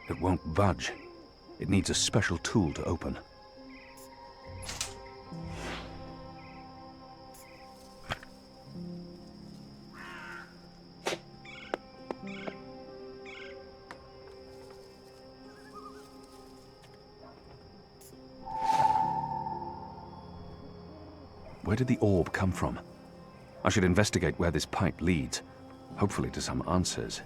It won't budge. It needs a special tool to open. Where did the orb come from? I should investigate where this pipe leads, hopefully to some answers.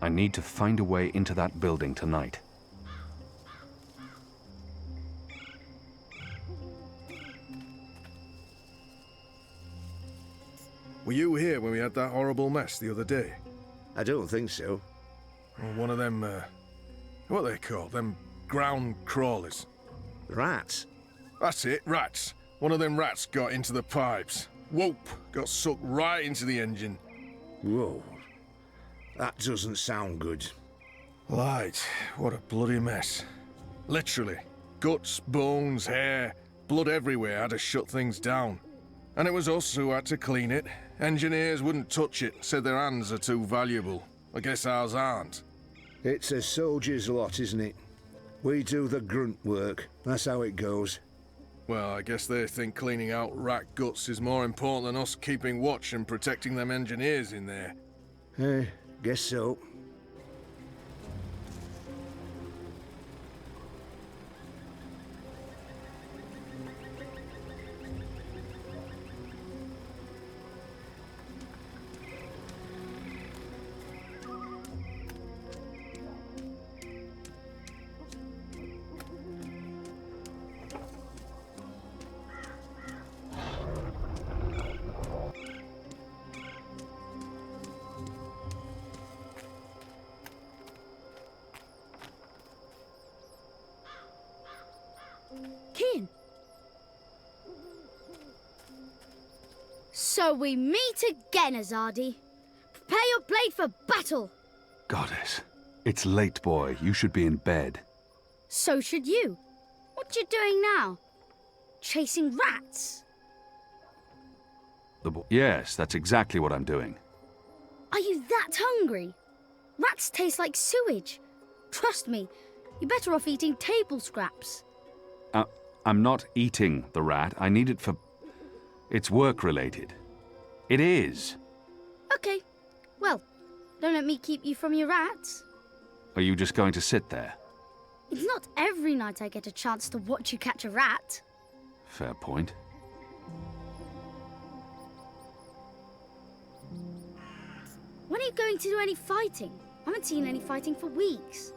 I need to find a way into that building tonight. Were you here when we had that horrible mess the other day? I don't think so. Or one of them, what are they called? Them ground crawlers. Rats? That's it, rats. One of them rats got into the pipes. Whoop! Got sucked right into the engine. Whoa. That doesn't sound good. Light, what a bloody mess. Literally. Guts, bones, hair, blood everywhere had to shut things down. And it was us who had to clean it. Engineers wouldn't touch it, said their hands are too valuable. I guess ours aren't. It's a soldier's lot, isn't it? We do the grunt work. That's how it goes. Well, I guess they think cleaning out rat guts is more important than us keeping watch and protecting them engineers in there. Guess so. Kin. So we meet again, Azadi. Prepare your blade for battle. Goddess, it's late, boy. You should be in bed. So should you. What you doing now? Chasing rats? Yes, that's exactly what I'm doing. Are you that hungry? Rats taste like sewage. Trust me, you're better off eating table scraps. I'm not eating the rat. I need it for... It's work-related. It is. Okay. Well, don't let me keep you from your rats. Are you just going to sit there? It's not every night I get a chance to watch you catch a rat. Fair point. When are you going to do any fighting? I haven't seen any fighting for weeks.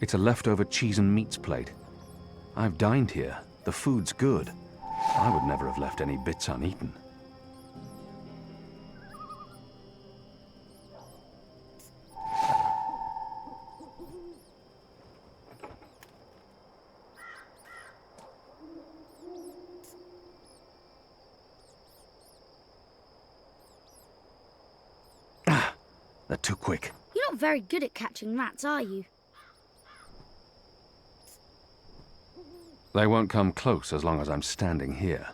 It's a leftover cheese and meats plate. I've dined here. The food's good. I would never have left any bits uneaten. They're too quick. You're not very good at catching rats, are you? They won't come close as long as I'm standing here.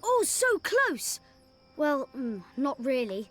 Oh, so close! Well, not really.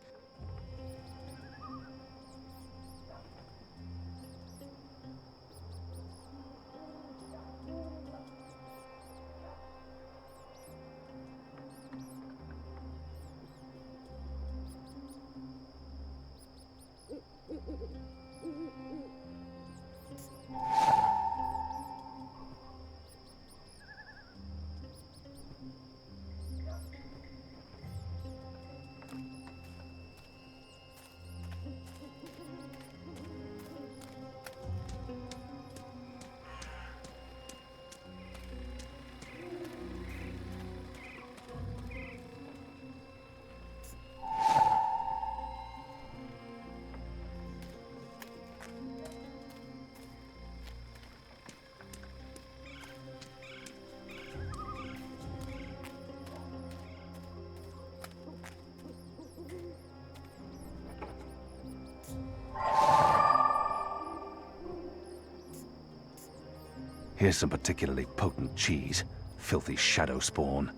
Here's some particularly potent cheese. Filthy shadow spawn.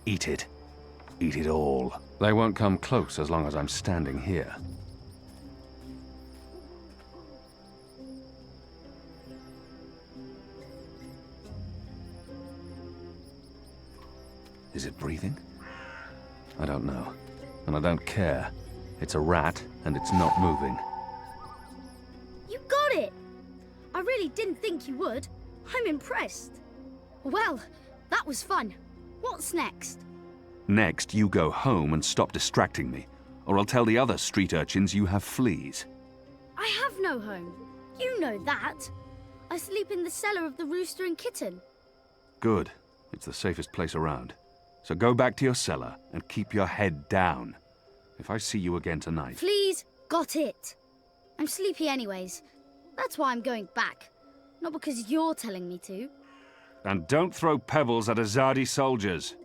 Eat it. Eat it all. They won't come close as long as I'm standing here. Is it breathing? I don't know. And I don't care. It's a rat, and it's not moving. You got it! I really didn't think you would. I'm impressed. Well, that was fun. What's next? Next, you go home and stop distracting me, or I'll tell the other street urchins you have fleas. I have no home. You know that. I sleep in the cellar of the Rooster and Kitten. Good. It's the safest place around. So go back to your cellar and keep your head down. If I see you again tonight... Please, got it. I'm sleepy anyways. That's why I'm going back. Not because you're telling me to. And don't throw pebbles at Azadi soldiers.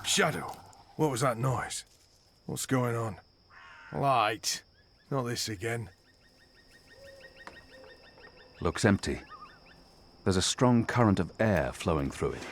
Shadow, what was that noise? What's going on? Light. Not this again. Looks empty. There's a strong current of air flowing through it.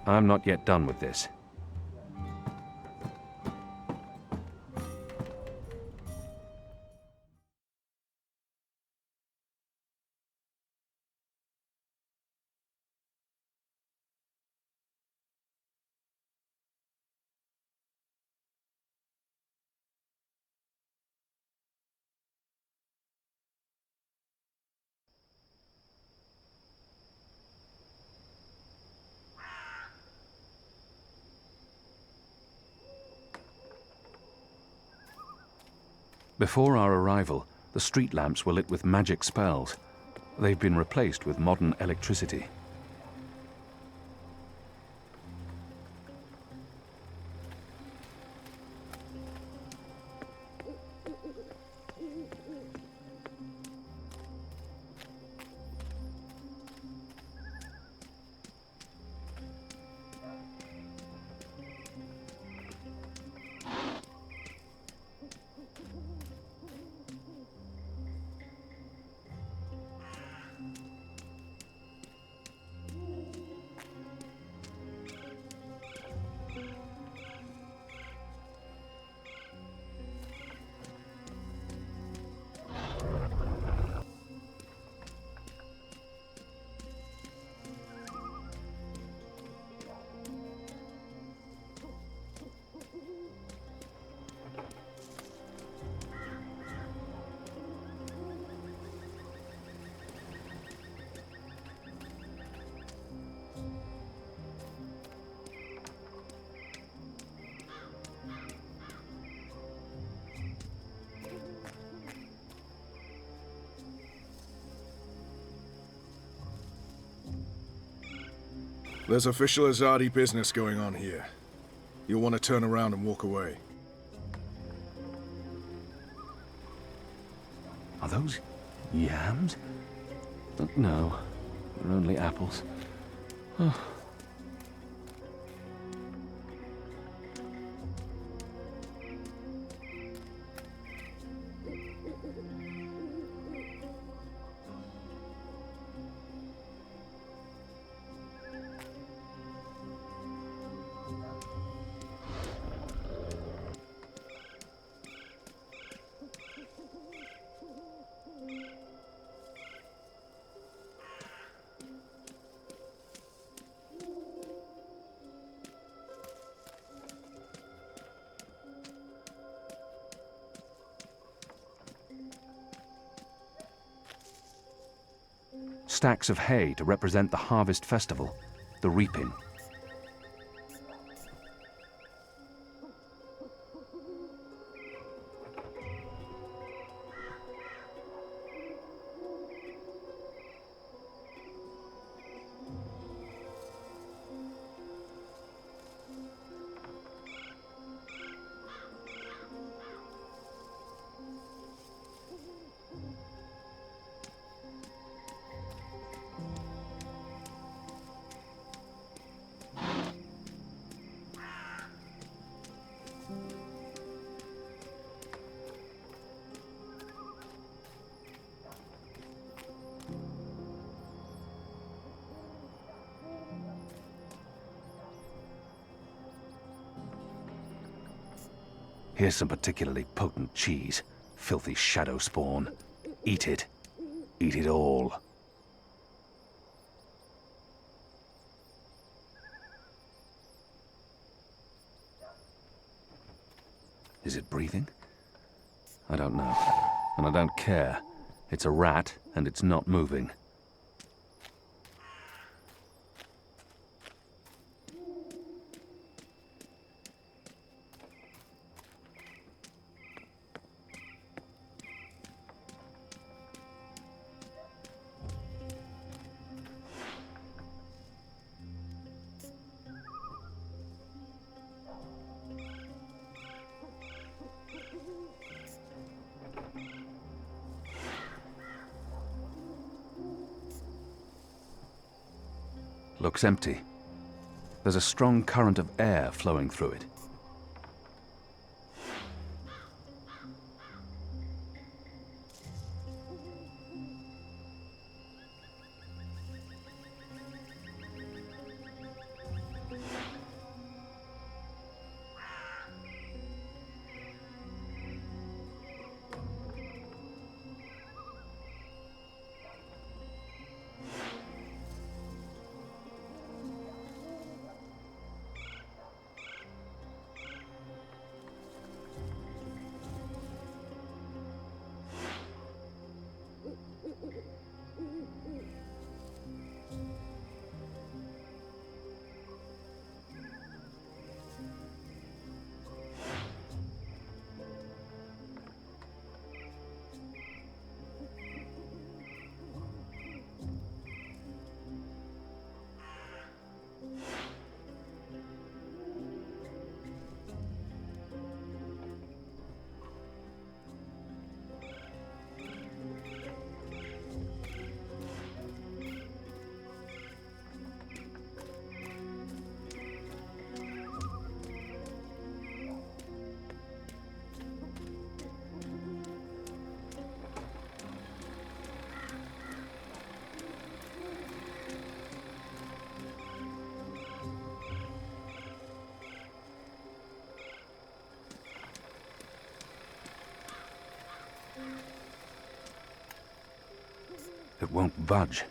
I'm not yet done with this. Before our arrival, the street lamps were lit with magic spells. They've been replaced with modern electricity. There's official Azadi business going on here. You'll want to turn around and walk away. Are those yams? No, they're only apples. Oh. Stacks of hay to represent the harvest festival, the reaping. Here's some particularly potent cheese. Filthy shadow spawn. Eat it. Eat it all. Is it breathing? I don't know. And I don't care. It's a rat, and it's not moving. Looks empty. There's a strong current of air flowing through it. It won't budge.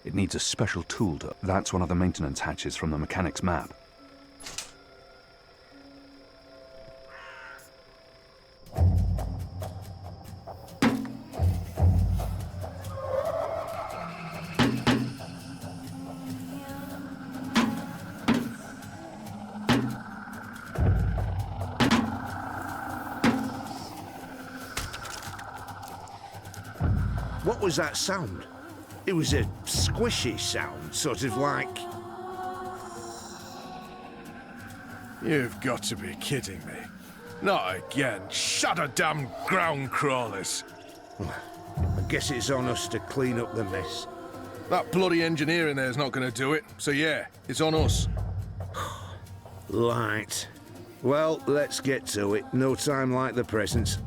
It needs a special tool to... That's one of the maintenance hatches from the mechanic's map. What was that sound? It was a squishy sound, sort of like... You've got to be kidding me. Not again. Shut a damn ground crawlers. I guess it's on us to clean up the mess. That bloody engineer in there's not going to do it. So yeah, it's on us. Right. Well, let's get to it. No time like the present.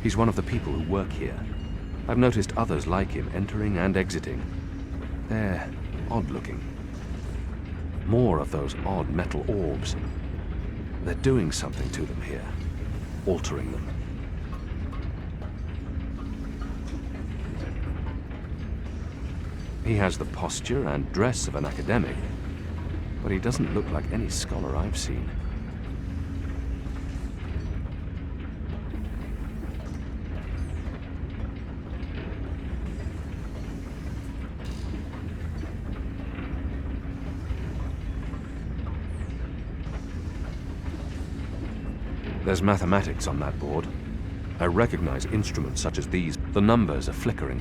He's one of the people who work here. I've noticed others like him entering and exiting. They're odd-looking. More of those odd metal orbs. They're doing something to them here. Altering them. He has the posture and dress of an academic, but he doesn't look like any scholar I've seen. There's mathematics on that board. I recognize instruments such as these. The numbers are flickering.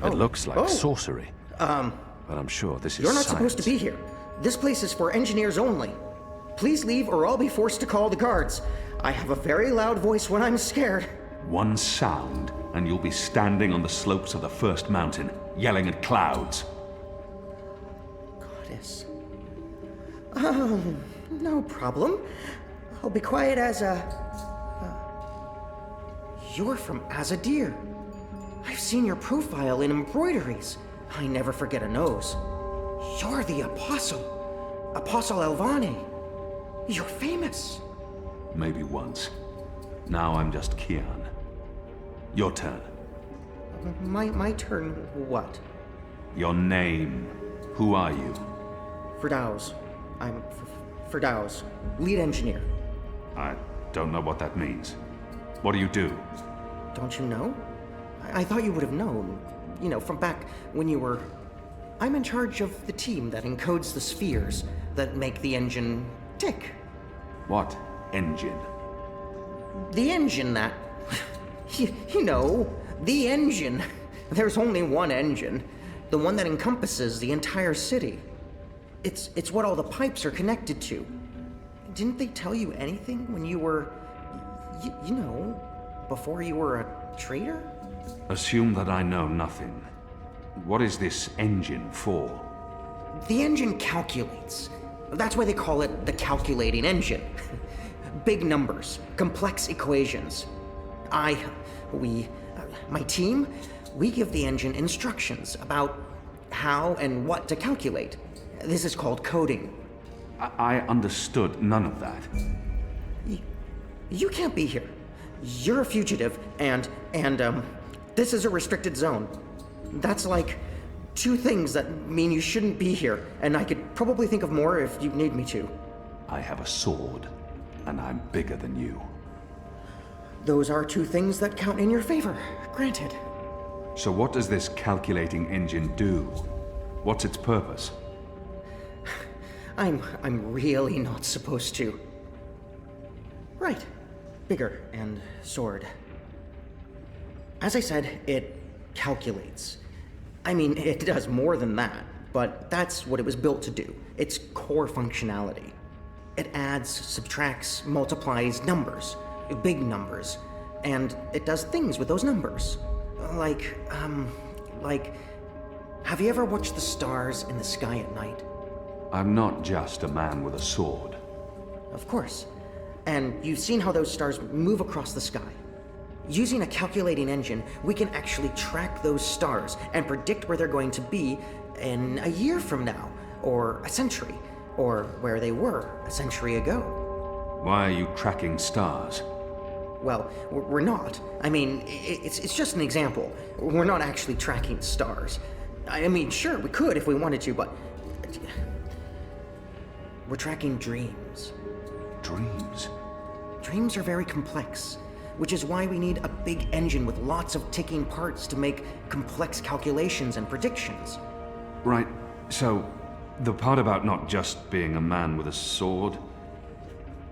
It looks like sorcery. But I'm sure this is You're not science. supposed to be here. This place is for engineers only. Please leave or I'll be forced to call the guards. I have a very loud voice when I'm scared. One sound, and you'll be standing on the slopes of the first mountain, yelling at clouds. Goddess. No problem. I'll be quiet as a... You're from Azadir. I've seen your profile in embroideries. I never forget a nose. You're the Apostle. Apostle Elvani. You're famous. Maybe once. Now I'm just Kian. Your turn. My turn what? Your name. Who are you? Firdaus. I'm Firdaus, lead engineer. I don't know what that means. What do you do? Don't you know? I thought you would have known. You know, from back when you were... I'm in charge of the team that encodes the spheres that make the engine tick. What engine? The engine that... you know, the engine. There's only one engine. The one that encompasses the entire city. It's what all the pipes are connected to. Didn't they tell you anything when you were... you know, before you were a traitor? Assume that I know nothing. What is this engine for? The engine calculates. That's why they call it the calculating engine. Big numbers, complex equations. My team, we give the engine instructions about how and what to calculate. This is called coding. I understood none of that. You can't be here. You're a fugitive, and this is a restricted zone. That's like 2 things that mean you shouldn't be here, and I could probably think of more if you need me to. I have a sword, and I'm bigger than you. Those are 2 things that count in your favor, granted. So what does this calculating engine do? What's its purpose? I'm really not supposed to. Right. Bigger and sword. As I said, it calculates. I mean, it does more than that, but that's what it was built to do. Its core functionality. It adds, subtracts, multiplies numbers, big numbers, and it does things with those numbers. Like, have you ever watched the stars in the sky at night? I'm not just a man with a sword. Of course. And you've seen how those stars move across the sky. Using a calculating engine, we can actually track those stars and predict where they're going to be in a year from now, or a century, or where they were a century ago. Why are you tracking stars? Well, we're not. I mean, it's just an example. We're not actually tracking stars. I mean, sure, we could if we wanted to, but... We're tracking dreams. Dreams? Dreams are very complex, which is why we need a big engine with lots of ticking parts to make complex calculations and predictions. Right, so the part about not just being a man with a sword,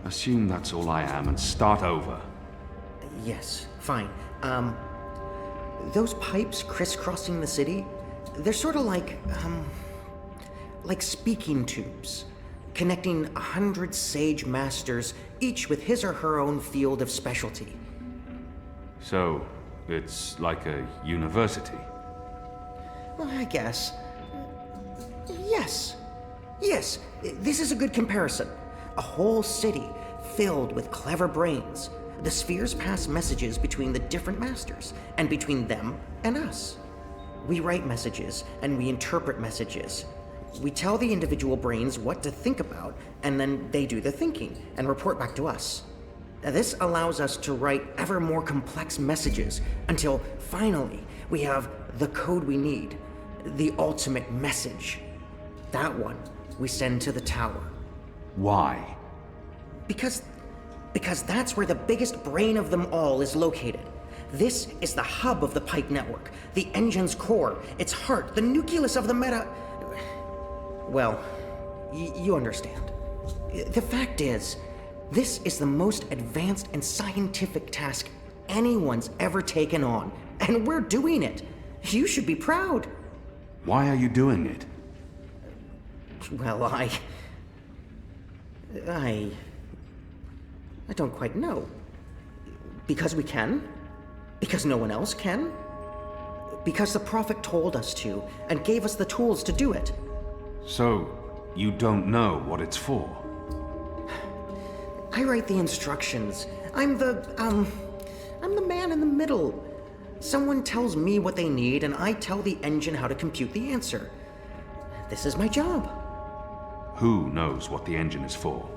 assume that's all I am and start over. Yes, fine. Those pipes crisscrossing the city, they're sort of like speaking tubes, connecting 100 sage masters, each with his or her own field of specialty. So, it's like a university? Well, I guess. Yes. Yes, this is a good comparison. A whole city filled with clever brains. The spheres pass messages between the different masters, and between them and us. We write messages, and we interpret messages. We tell the individual brains what to think about, and then they do the thinking, and report back to us. Now, this allows us to write ever more complex messages, until finally we have the code we need, the ultimate message. That one we send to the tower. Why? Because that's where the biggest brain of them all is located. This is the hub of the pipe network, the engine's core, its heart, the nucleus of the meta... Well, you understand. The fact is, this is the most advanced and scientific task anyone's ever taken on, and we're doing it. You should be proud. Why are you doing it? Well, I don't quite know. Because we can? Because no one else can? Because the Prophet told us to, and gave us the tools to do it. So, you don't know what it's for? I write the instructions. I'm the man in the middle. Someone tells me what they need, and I tell the engine how to compute the answer. This is my job. Who knows what the engine is for?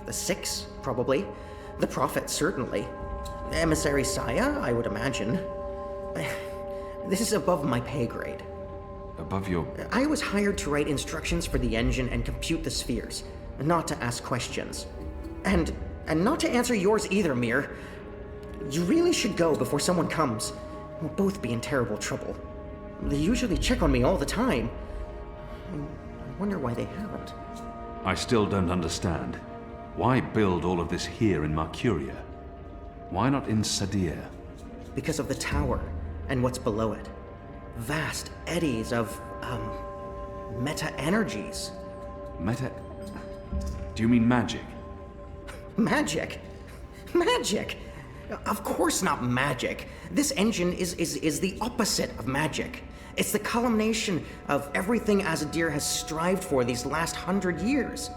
The Six, probably. The Prophet, certainly. Emissary Saya, I would imagine. This is above my pay grade. Above your... I was hired to write instructions for the engine and compute the spheres, not to ask questions. And not to answer yours either, Mir. You really should go before someone comes. We'll both be in terrible trouble. They usually check on me all the time. I wonder why they haven't. I still don't understand. Why build all of this here in Mercuria? Why not in Sadir? Because of the tower and what's below it. Vast eddies of, meta-energies. Meta... Do you mean magic? Magic? Magic? Of course not magic. This engine is the opposite of magic. It's the culmination of everything Azadir has strived for these last 100 years.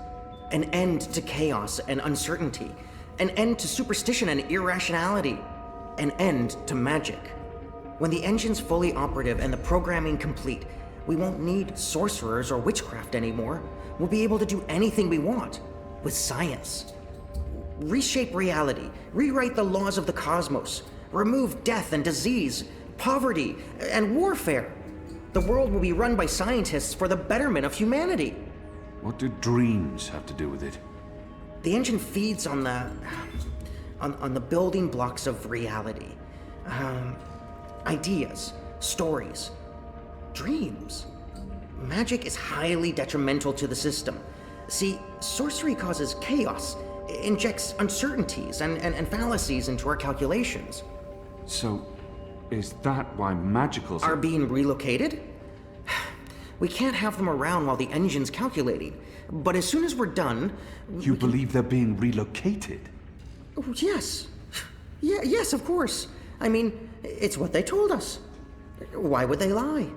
An end to chaos and uncertainty. An end to superstition and irrationality. An end to magic. When the engine's fully operative and the programming complete, we won't need sorcerers or witchcraft anymore. We'll be able to do anything we want. With science. Reshape reality. Rewrite the laws of the cosmos. Remove death and disease, poverty, and warfare. The world will be run by scientists for the betterment of humanity. What do dreams have to do with it? The engine feeds on the building blocks of reality. Ideas, stories, dreams. Magic is highly detrimental to the system. See, sorcery causes chaos, injects uncertainties and fallacies into our calculations. So, is that why magicals Are being relocated? We can't have them around while the engine's calculating. But as soon as we're done... You believe they're being relocated? Oh, yes. Yes, of course. I mean, it's what they told us. Why would they lie?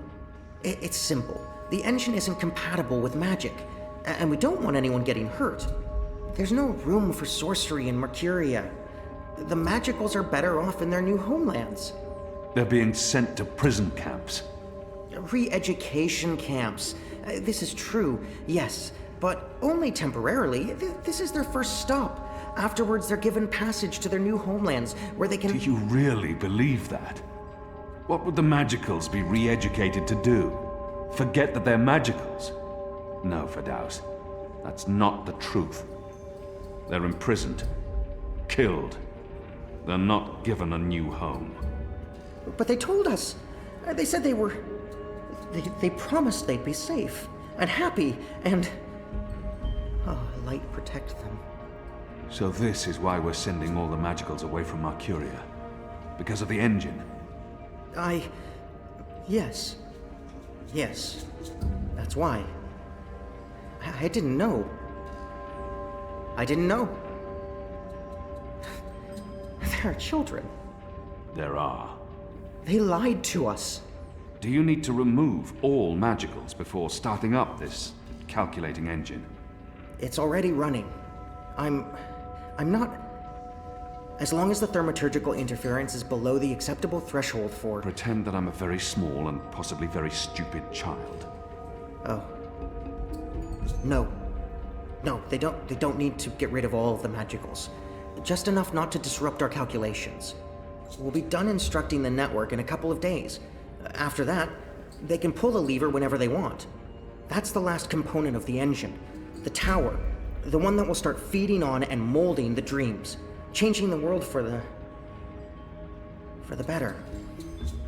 It's simple. The engine isn't compatible with magic, and we don't want anyone getting hurt. There's no room for sorcery in Mercuria. The magicals are better off in their new homelands. They're being sent to prison camps. Re-education camps. This is true, yes, but only temporarily. This is their first stop. Afterwards, they're given passage to their new homelands, where they can... Do you really believe that? What would the magicals be re-educated to do? Forget that they're magicals? No, Firdaus. That's not the truth. They're imprisoned. Killed. They're not given a new home. But they told us. They said they were... They promised they'd be safe and happy and... Oh, light protect them. So this is why we're sending all the magicals away from Mercuria. Because of the engine. Yes. Yes. That's why. I didn't know. I didn't know. There are children. There are. They lied to us. Do you need to remove all magicals before starting up this calculating engine? It's already running. I'm not... As long as the thaumaturgical interference is below the acceptable threshold for... Pretend that I'm a very small and possibly very stupid child. Oh. No. No, they don't need to get rid of all of the magicals. Just enough not to disrupt our calculations. We'll be done instructing the network in a couple of days. After that, they can pull the lever whenever they want. That's the last component of the engine. The tower. The one that will start feeding on and molding the dreams. Changing the world for the better.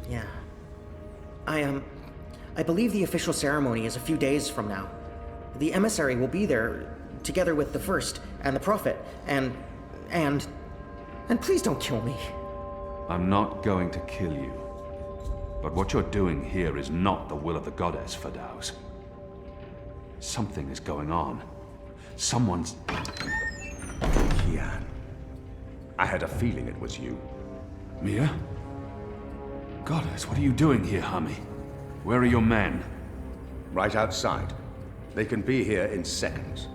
Yeah. I believe the official ceremony is a few days from now. The emissary will be there, together with the First and the Prophet, and please don't kill me. I'm not going to kill you. But what you're doing here is not the will of the goddess, Firdaus. Something is going on. Someone's... Kian. I had a feeling it was you. Mia? Goddess, what are you doing here, Hummy? Where are your men? Right outside. They can be here in seconds.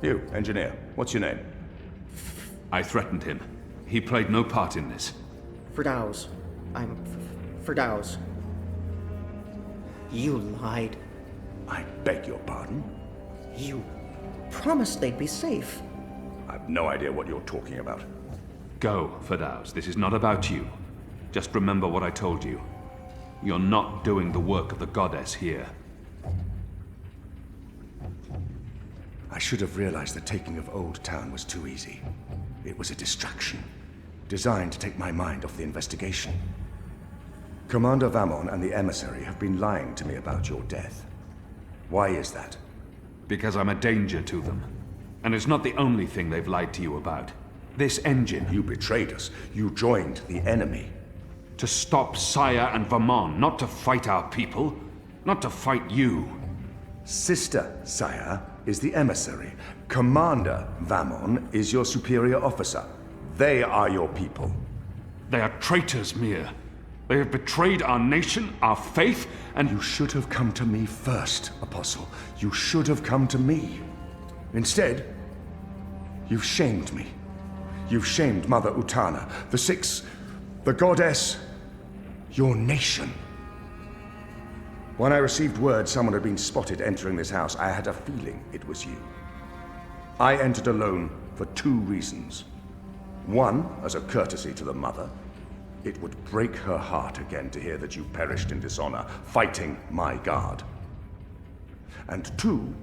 You, engineer, what's your name? I threatened him. He played no part in this. Firdaus. I'm Firdaus. You lied. I beg your pardon? You promised they'd be safe. I've no idea what you're talking about. Go, Firdaus. This is not about you. Just remember what I told you. You're not doing the work of the goddess here. I should have realized the taking of Old Town was too easy. It was a distraction, designed to take my mind off the investigation. Commander Vamon and the emissary have been lying to me about your death. Why is that? Because I'm a danger to them. And it's not the only thing they've lied to you about. This engine. You betrayed us. You joined the enemy. To stop Saya and Vamon, not to fight our people. Not to fight you. Sister Saya is the emissary. Commander Vamon is your superior officer. They are your people. They are traitors, Mir. They have betrayed our nation, our faith, and... You should have come to me first, Apostle. You should have come to me. Instead, you've shamed me. You've shamed Mother Utana, the Six, the Goddess, your nation. When I received word someone had been spotted entering this house, I had a feeling it was you. I entered alone for two reasons. One, as a courtesy to the Mother. It would break her heart again to hear that you perished in dishonor, fighting my guard. And two,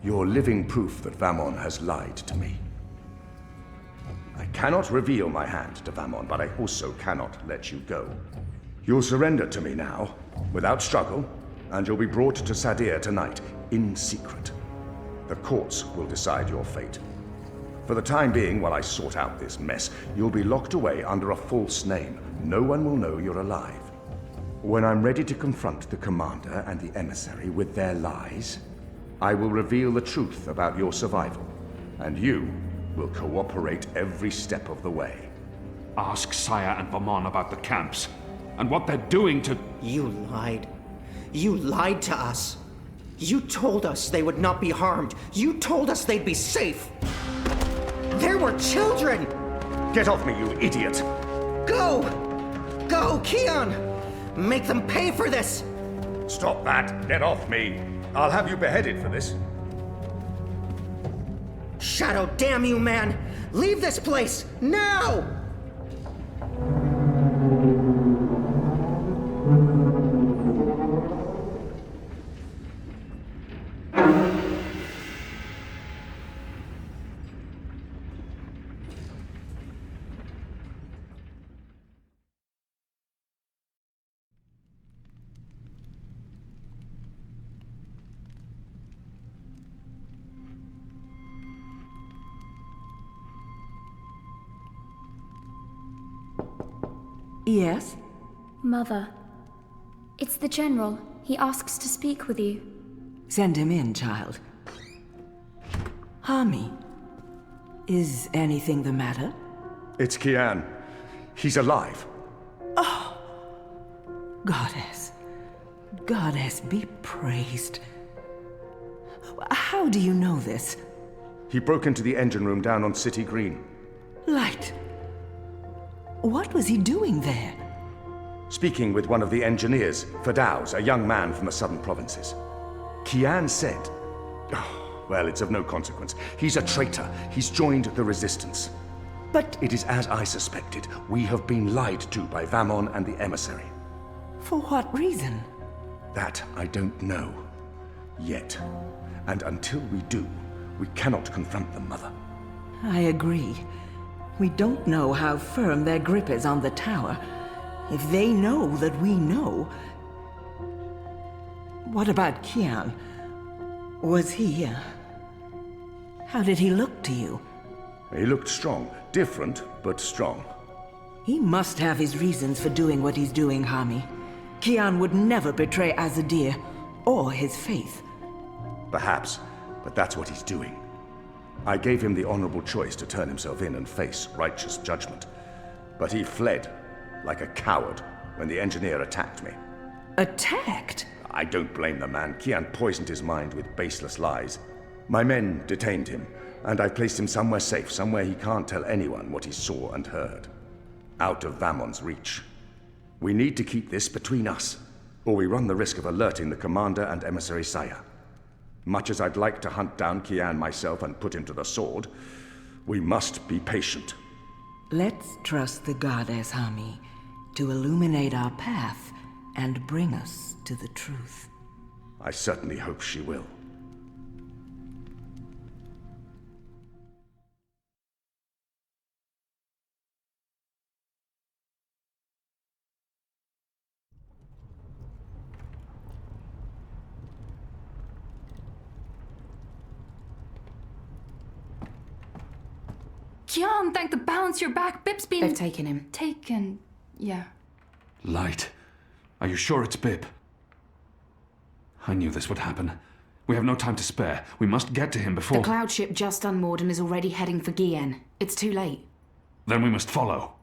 you're living proof that Vamon has lied to me. I cannot reveal my hand to Vamon, but I also cannot let you go. You'll surrender to me now, without struggle, and you'll be brought to Sadir tonight, in secret. The courts will decide your fate. For the time being, while I sort out this mess, you'll be locked away under a false name. No one will know you're alive. When I'm ready to confront the commander and the emissary with their lies, I will reveal the truth about your survival, and you will cooperate every step of the way. Ask Saya and Vamon about the camps, and what they're doing to... You lied. You lied to us. You told us they would not be harmed. You told us they'd be safe. There were children! Get off me, you idiot! Go! Go, Kian! Make them pay for this! Stop that! Get off me! I'll have you beheaded for this. Shadow, damn you, man! Leave this place, now! Yes? Mother, it's the General. He asks to speak with you. Send him in, child. Hami, is anything the matter? It's Kian. He's alive. Goddess. Goddess be praised. How do you know this? He broke into the engine room down on City Green. Light. What was he doing there? Speaking with one of the engineers, Fadaus, a young man from the southern provinces. Kian said... Oh, well, it's of no consequence. He's a traitor. He's joined the resistance. But It is as I suspected. We have been lied to by Vamon and the emissary. for what reason? That I don't know. Yet. And until we do, we cannot confront them, Mother. I agree. We don't know how firm their grip is on the tower. If they know that we know... What about Kian? Was he... How did he look to you? He looked strong. Different, but strong. He must have his reasons for doing what he's doing, Hami. Kian would never betray Azadir, or his faith. Perhaps, but that's what he's doing. I gave him the honorable choice to turn himself in and face righteous judgment. But he fled, like a coward, when the engineer attacked me. Attacked? I don't blame the man. Kian poisoned his mind with baseless lies. My men detained him, and I placed him somewhere safe, somewhere he can't tell anyone what he saw and heard. Out of Vamon's reach. We need to keep this between us, or we run the risk of alerting the commander and emissary Saya. Much as I'd like to hunt down Kian myself and put him to the sword, we must be patient. Let's trust the goddess, Hami, to illuminate our path and bring us to the truth. I certainly hope she will. Kian, thank the balance you're back. Bip's been... They've taken him. Taken... yeah. Light. Are you sure it's Bip? I knew this would happen. We have no time to spare. We must get to him before... The cloud ship just unmoored and is already heading for Gien. It's too late. Then we must follow.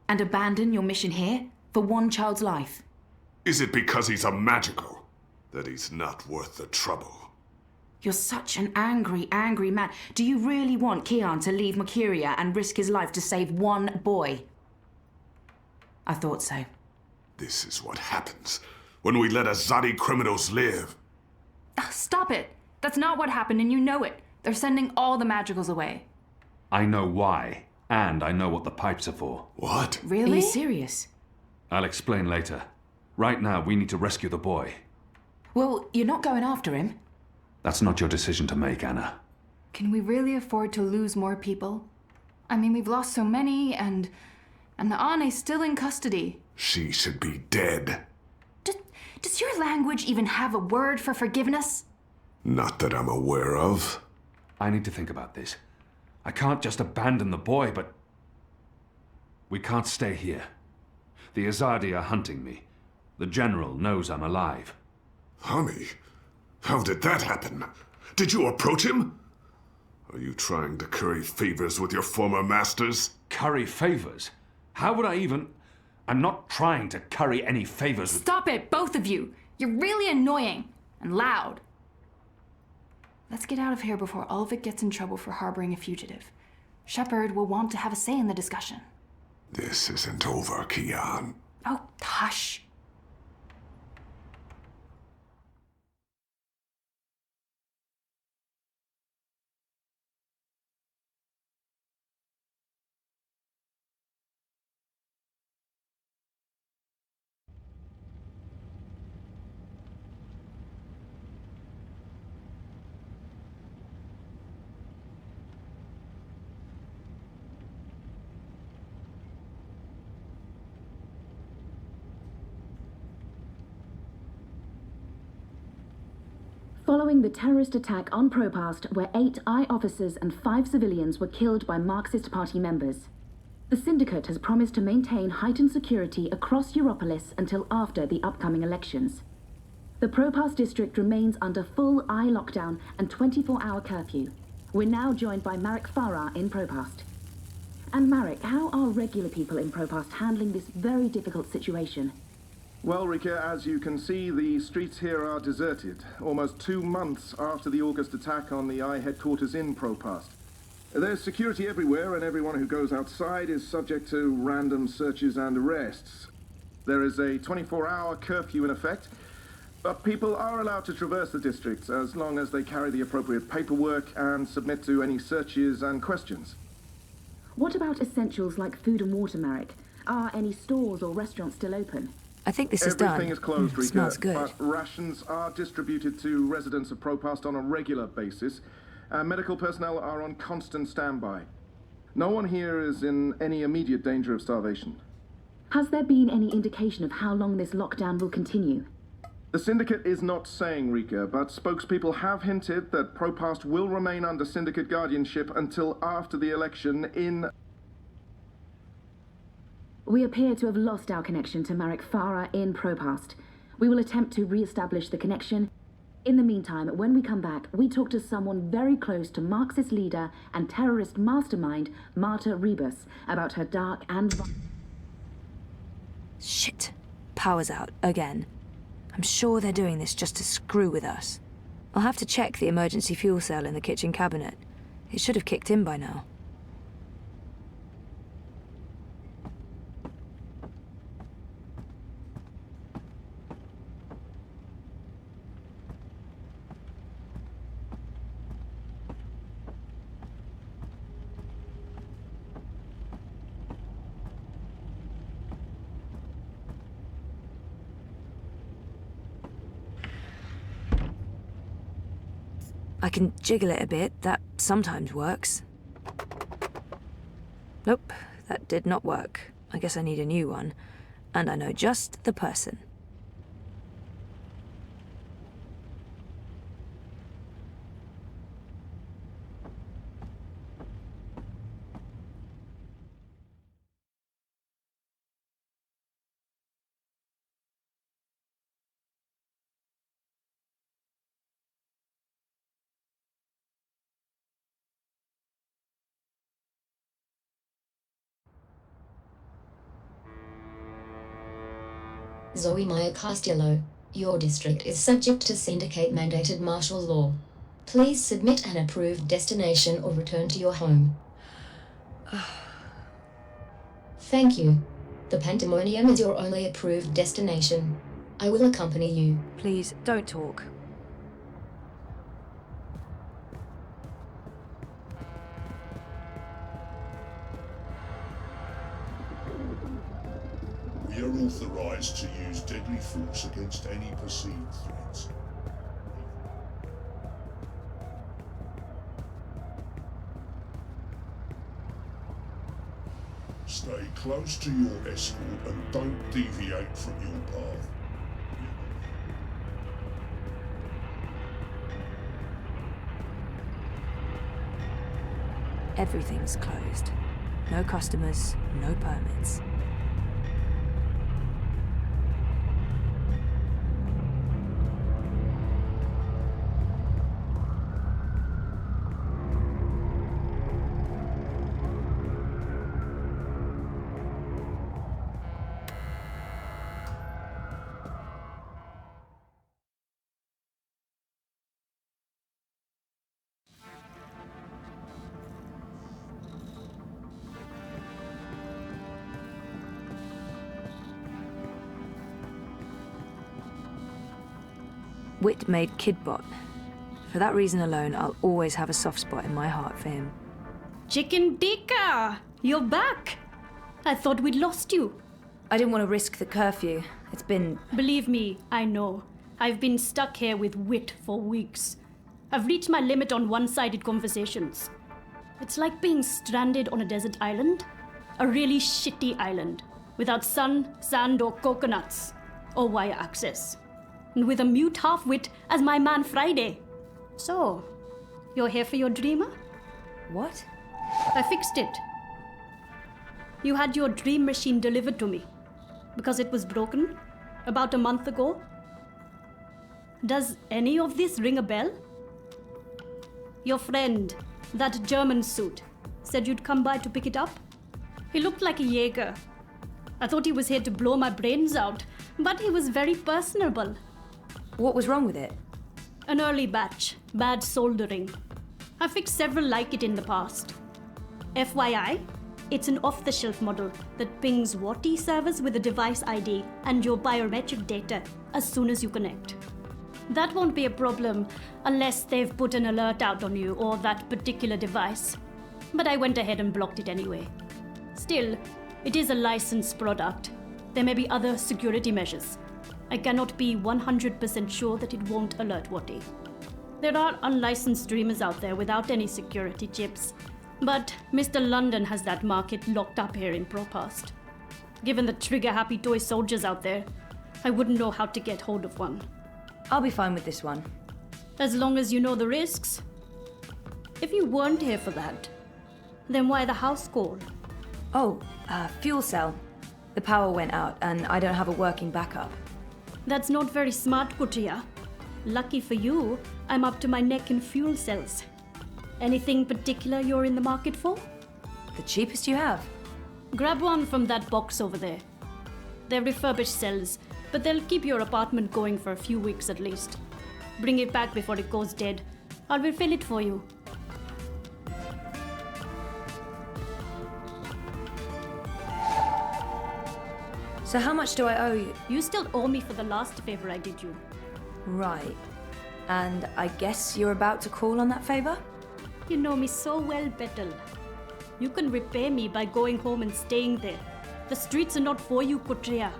And abandon your mission here? For one child's life? Is it because he's a magical that he's not worth the trouble? You're such an angry, angry man. Do you really want Kian to leave Mercuria and risk his life to save one boy? I thought so. This is what happens when we let Azadi criminals live. Stop it. That's not what happened, and you know it. They're sending all the magicals away. I know why, and I know what the pipes are for. What? Really? Are you serious? I'll explain later. Right now, we need to rescue the boy. Well, you're not going after him. That's not your decision to make, Anna. Can we really afford to lose more people? I mean, we've lost so many, and the Ane's still in custody. She should be dead. Does your language even have a word for forgiveness? Not that I'm aware of. I need to think about this. I can't just abandon the boy, but... We can't stay here. The Azadi are hunting me. The General knows I'm alive. Honey, how did that happen? Did you approach him? Are you trying to curry favors with your former masters? Curry favors? How would I even... I'm not trying to curry any favors with... Stop it, both of you! You're really annoying and loud. Let's get out of here before Ulvik gets in trouble for harboring a fugitive. Shepard will want to have a say in the discussion. This isn't over, Kian. Oh, hush. Following the terrorist attack on Propast, where 8 I officers and 5 civilians were killed by Marxist Party members, the Syndicate has promised to maintain heightened security across Europolis until after the upcoming elections. The Propast district remains under full I lockdown and 24-hour curfew. We're now joined by Marek Farah in Propast. And Marek, how are regular people in Propast handling this very difficult situation? Well, Rika, as you can see, the streets here are deserted, almost 2 months after the August attack on the I headquarters in Propast. There's security everywhere, and everyone who goes outside is subject to random searches and arrests. There is a 24-hour curfew in effect, but people are allowed to traverse the districts as long as they carry the appropriate paperwork and submit to any searches and questions. What about essentials like food and water, Marek? Are any stores or restaurants still open? I think this is done. Everything is closed, Rika, Smells good. but rations are distributed to residents of Propast on a regular basis, and medical personnel are on constant standby. No one here is in any immediate danger of starvation. Has there been any indication of how long this lockdown will continue? The Syndicate is not saying, Rika, but spokespeople have hinted that Propast will remain under Syndicate guardianship until after the election in... We appear to have lost our connection to Marek Farah in Propast. We will attempt to re-establish the connection. In the meantime, when we come back, we talk to someone very close to Marxist leader and terrorist mastermind, Marta Rebus, about her dark and... Shit. Power's out, again. I'm sure they're doing this just to screw with us. I'll have to check the emergency fuel cell in the kitchen cabinet. It should have kicked in by now. I can jiggle it a bit, that sometimes works. Nope, that did not work. I guess I need a new one. And I know just the person. Zoe Maya Castillo, your district is subject to Syndicate-mandated martial law. Please submit an approved destination or return to your home. Thank you. The Pandemonium is your only approved destination. I will accompany you. Please, don't talk. We are authorized to use deadly force against any perceived threats. Stay close to your escort and don't deviate from your path. Everything's closed. No customers, no permits. Wit made Kidbot. For that reason alone, I'll always have a soft spot in my heart for him. Chicken tikka! You're back! I thought we'd lost you. I didn't want to risk the curfew. It's been... Believe me, I know. I've been stuck here with Wit for weeks. I've reached my limit on one-sided conversations. It's like being stranded on a desert island. A really shitty island. Without sun, sand, or coconuts. Or wire access. And with a mute half-wit as my man Friday. So, you're here for your dreamer? What? I fixed it. You had your dream machine delivered to me. Because it was broken about a month ago. Does any of this ring a bell? Your friend, that German suit, said you'd come by to pick it up. He looked like a Jaeger. I thought he was here to blow my brains out, but he was very personable. What was wrong with it? An early batch. Bad soldering. I fixed several like it in the past. FYI, it's an off-the-shelf model that pings WATI servers with a device ID and your biometric data as soon as you connect. That won't be a problem unless they've put an alert out on you or that particular device. But I went ahead and blocked it anyway. Still, it is a licensed product. There may be other security measures. I cannot be 100% sure that it won't alert WATI. There are unlicensed dreamers out there without any security chips, but Mr. London has that market locked up here in Propast. Given the trigger-happy toy soldiers out there, I wouldn't know how to get hold of one. I'll be fine with this one. As long as you know the risks. If you weren't here for that, then why the house call? Oh, fuel cell. The power went out and I don't have a working backup. That's not very smart, Kutria. Lucky for you, I'm up to my neck in fuel cells. Anything particular you're in the market for? The cheapest you have. Grab one from that box over there. They're refurbished cells, but they'll keep your apartment going for a few weeks at least. Bring it back before it goes dead. I'll refill it for you. So how much do I owe you? You still owe me for the last favor I did you. Right. And I guess you're about to call on that favor? You know me so well, Betel. You can repay me by going home and staying there. The streets are not for you, Kutria.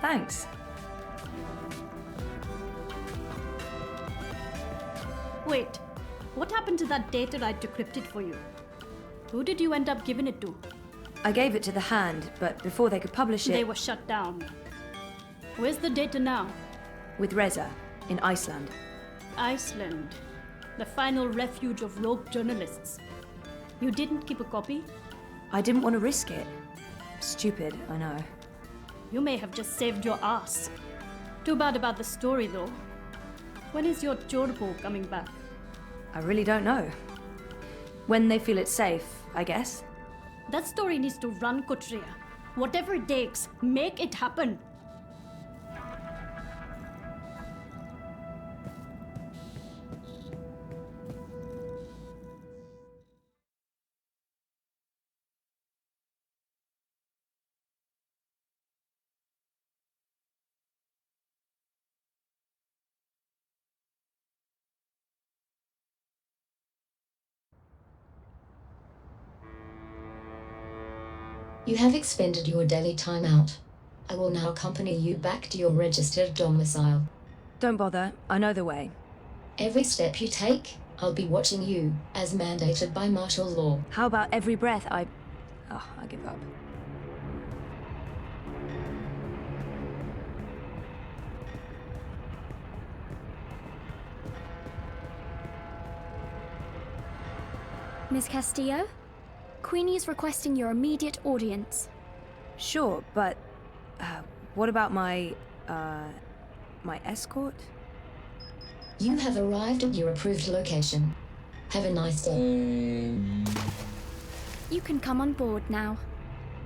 Thanks. Wait, what happened to that data I decrypted for you? Who did you end up giving it to? I gave it to the Hand, but before they could publish it... They were shut down. Where's the data now? With Reza, in Iceland. Iceland. The final refuge of rogue journalists. You didn't keep a copy? I didn't want to risk it. Stupid, I know. You may have just saved your ass. Too bad about the story, though. When is your Chorbo coming back? I really don't know. When they feel it's safe, I guess. That story needs to run, Kutria. Whatever it takes, make it happen. You have expended your daily timeout. I will now accompany you back to your registered domicile. Don't bother, I know the way. Every step you take, I'll be watching you, as mandated by martial law. How about every breath I give up. Miss Castillo? Queenie is requesting your immediate audience. Sure, but what about my escort? You have arrived at your approved location. Have a nice day. You can come on board now.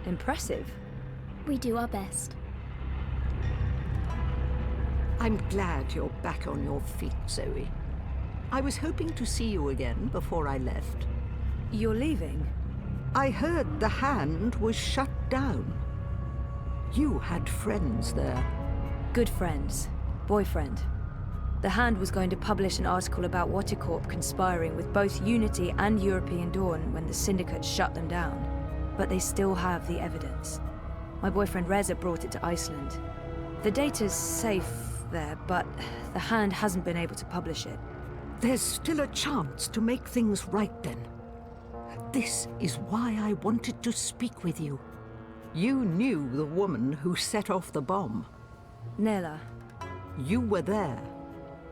Impressive. We do our best. I'm glad you're back on your feet, Zoe. I was hoping to see you again before I left. You're leaving? I heard the Hand was shut down. You had friends there. Good friends. Boyfriend. The Hand was going to publish an article about Watticorp conspiring with both Unity and European Dawn when the Syndicate shut them down. But they still have the evidence. My boyfriend Reza brought it to Iceland. The data's safe there, but the Hand hasn't been able to publish it. There's still a chance to make things right then. This is why I wanted to speak with you. You knew the woman who set off the bomb. Nela. You were there.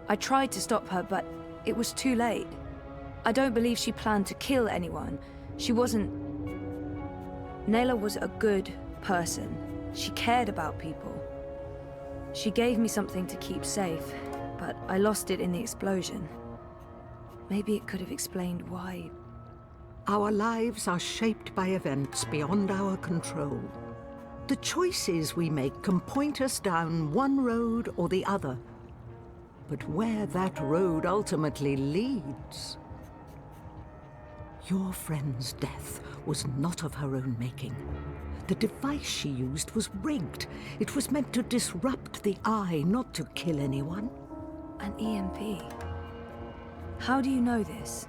I tried to stop her, but it was too late. I don't believe she planned to kill anyone. She wasn't... Nela was a good person. She cared about people. She gave me something to keep safe, but I lost it in the explosion. Maybe it could have explained why... Our lives are shaped by events beyond our control. The choices we make can point us down one road or the other. But where that road ultimately leads... Your friend's death was not of her own making. The device she used was rigged. It was meant to disrupt the Eye, not to kill anyone. An EMP? How do you know this?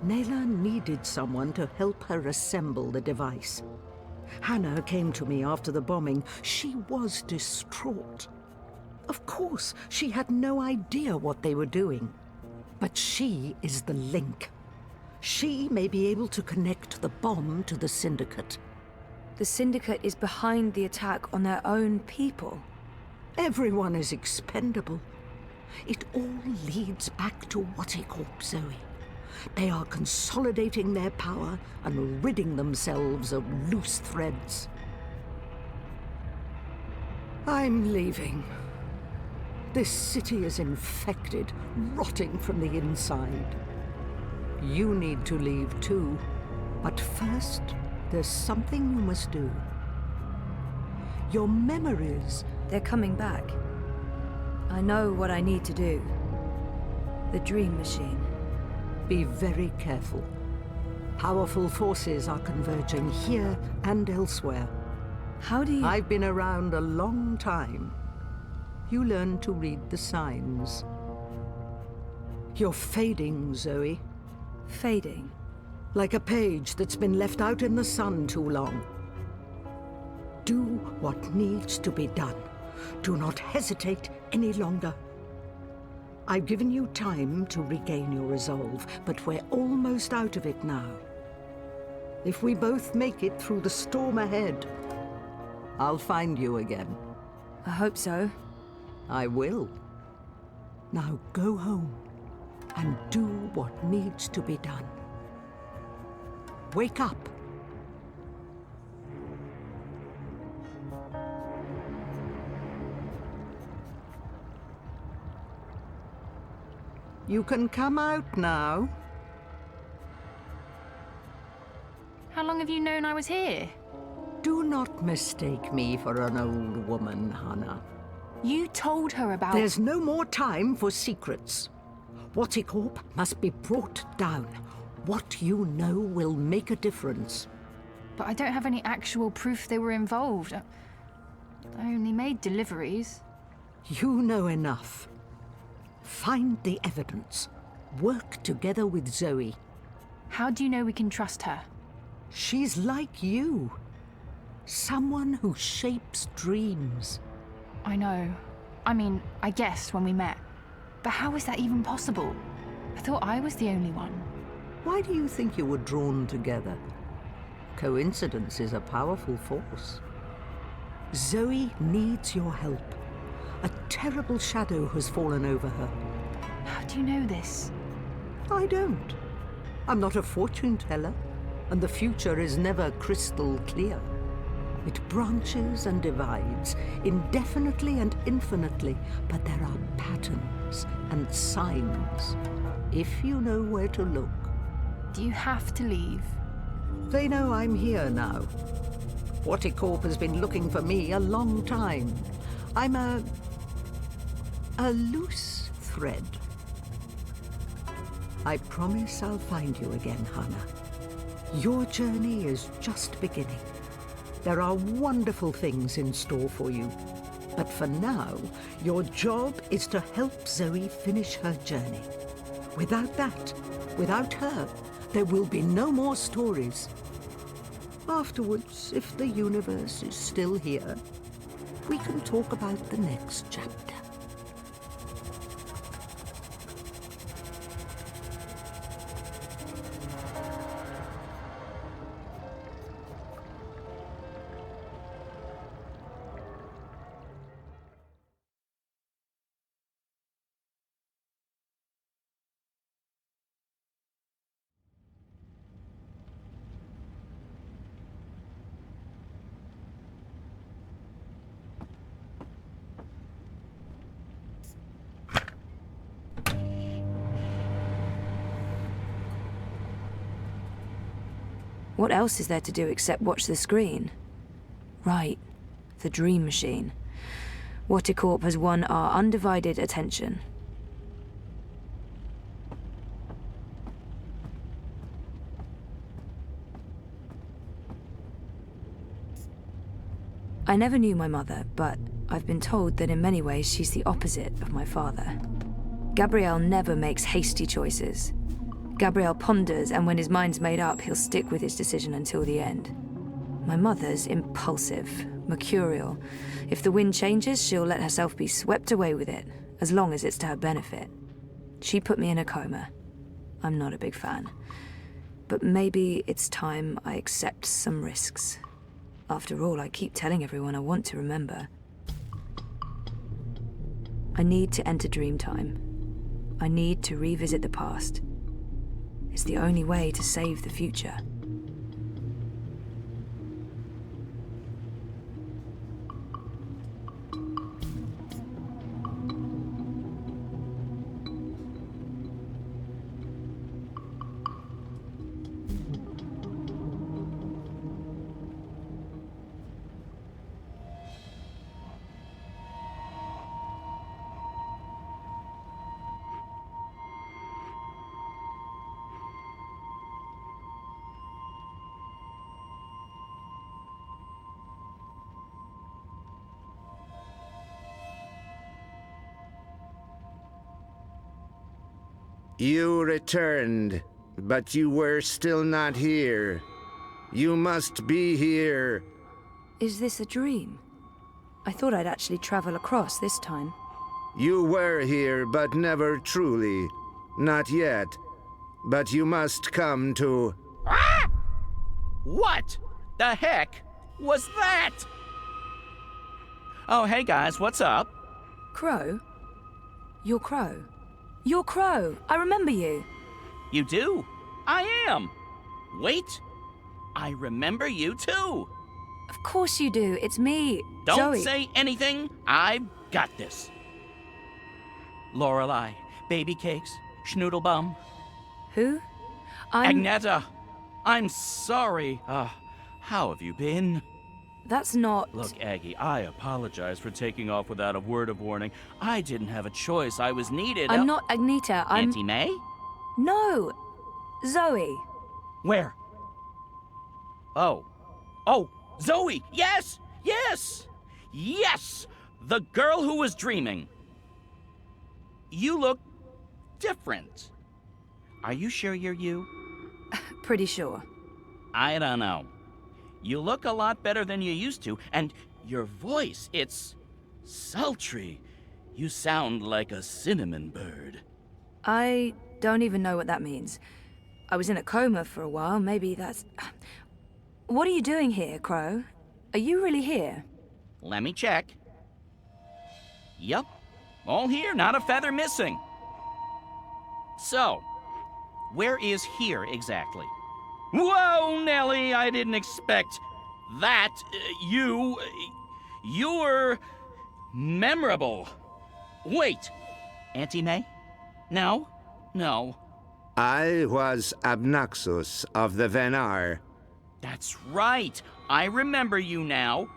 Nela needed someone to help her assemble the device. Hannah came to me after the bombing. She was distraught. Of course, she had no idea what they were doing. But she is the link. She may be able to connect the bomb to the Syndicate. The Syndicate is behind the attack on their own people. Everyone is expendable. It all leads back to Watticorp, Zoe. They are consolidating their power and ridding themselves of loose threads. I'm leaving. This city is infected, rotting from the inside. You need to leave too. But first, there's something you must do. Your memories... They're coming back. I know what I need to do. The Dream Machine. Be very careful. Powerful forces are converging here and elsewhere. How do you... I've been around a long time. You learn to read the signs. You're fading, Zoe. Fading? Like a page that's been left out in the sun too long. Do what needs to be done. Do not hesitate any longer. I've given you time to regain your resolve, but we're almost out of it now. If we both make it through the storm ahead, I'll find you again. I hope so. I will. Now go home and do what needs to be done. Wake up. You can come out now. How long have you known I was here? Do not mistake me for an old woman, Hannah. You told her about... There's no more time for secrets. Watticorp must be brought down. What you know will make a difference. But I don't have any actual proof they were involved. I only made deliveries. You know enough. Find the evidence. Work together with Zoe. How do you know we can trust her? She's like you. Someone who shapes dreams. I know. I mean, I guessed when we met. But how is that even possible? I thought I was the only one. Why do you think you were drawn together? Coincidence is a powerful force. Zoe needs your help. A terrible shadow has fallen over her. How do you know this? I don't. I'm not a fortune teller, and the future is never crystal clear. It branches and divides, indefinitely and infinitely, but there are patterns and signs, if you know where to look. Do you have to leave? They know I'm here now. Horticorp has been looking for me a long time. I'm a loose thread. I promise I'll find you again, Hannah. Your journey is just beginning. There are wonderful things in store for you. But for now, your job is to help Zoe finish her journey. Without that, without her, there will be no more stories. Afterwards, if the universe is still here, we can talk about the next chapter. What else is there to do except watch the screen? Right, the dream machine. Horticorp has won our undivided attention. I never knew my mother, but I've been told that in many ways she's the opposite of my father. Gabriel never makes hasty choices. Gabriel ponders, and when his mind's made up, he'll stick with his decision until the end. My mother's impulsive, mercurial. If the wind changes, she'll let herself be swept away with it, as long as it's to her benefit. She put me in a coma. I'm not a big fan. But maybe it's time I accept some risks. After all, I keep telling everyone I want to remember. I need to enter Dreamtime. I need to revisit the past. It's the only way to save the future. You returned, but you were still not here. You must be here. Is this a dream? I thought I'd actually travel across this time. You were here, but never truly. Not yet. But you must come to... Ah! What the heck was that? Oh, hey guys, what's up? Crow? You're Crow. You're Crow. I remember you. You do? I am. Wait. I remember you too. Of course you do. It's me, Don't Zoe. say anything. I've got this. Lorelei, baby cakes, schnoodlebum. Who? Agneta. I'm sorry. How have you been? That's not... Look, Aggie, I apologize for taking off without a word of warning. I didn't have a choice. I was needed. I'm not Agneta. I'm... Auntie May? No. Zoe. Where? Oh. Oh, Zoe! Yes! Yes! Yes! The girl who was dreaming. You look different. Are you sure you're you? Pretty sure. I don't know. You look a lot better than you used to, and your voice, it's sultry. You sound like a cinnamon bird. I don't even know what that means. I was in a coma for a while. Maybe that's... What are you doing here, Crow? Are you really here? Let me check. Yup. All here, not a feather missing. So, Where is here exactly? Whoa, Nellie, I didn't expect that. You're memorable. Wait, Auntie May? No? No. I was Abnaxus of the Venar. That's right. I remember you now.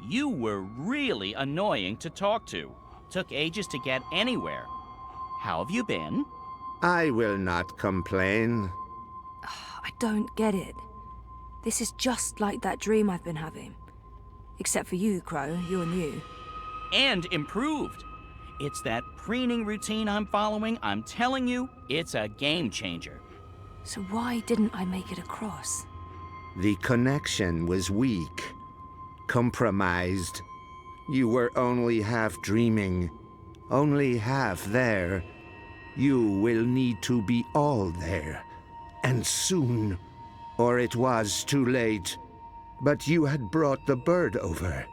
You were really annoying to talk to. Took ages to get anywhere. How have you been? I will not complain. I don't get it. This is just like that dream I've been having. Except for you, Crow. You're new. And improved. It's that preening routine I'm following. I'm telling you, it's a game changer. So why didn't I make it across? The connection was weak. Compromised. You were only half dreaming. Only half there. You will need to be all there. And soon. Or it was too late. But you had brought the bird over.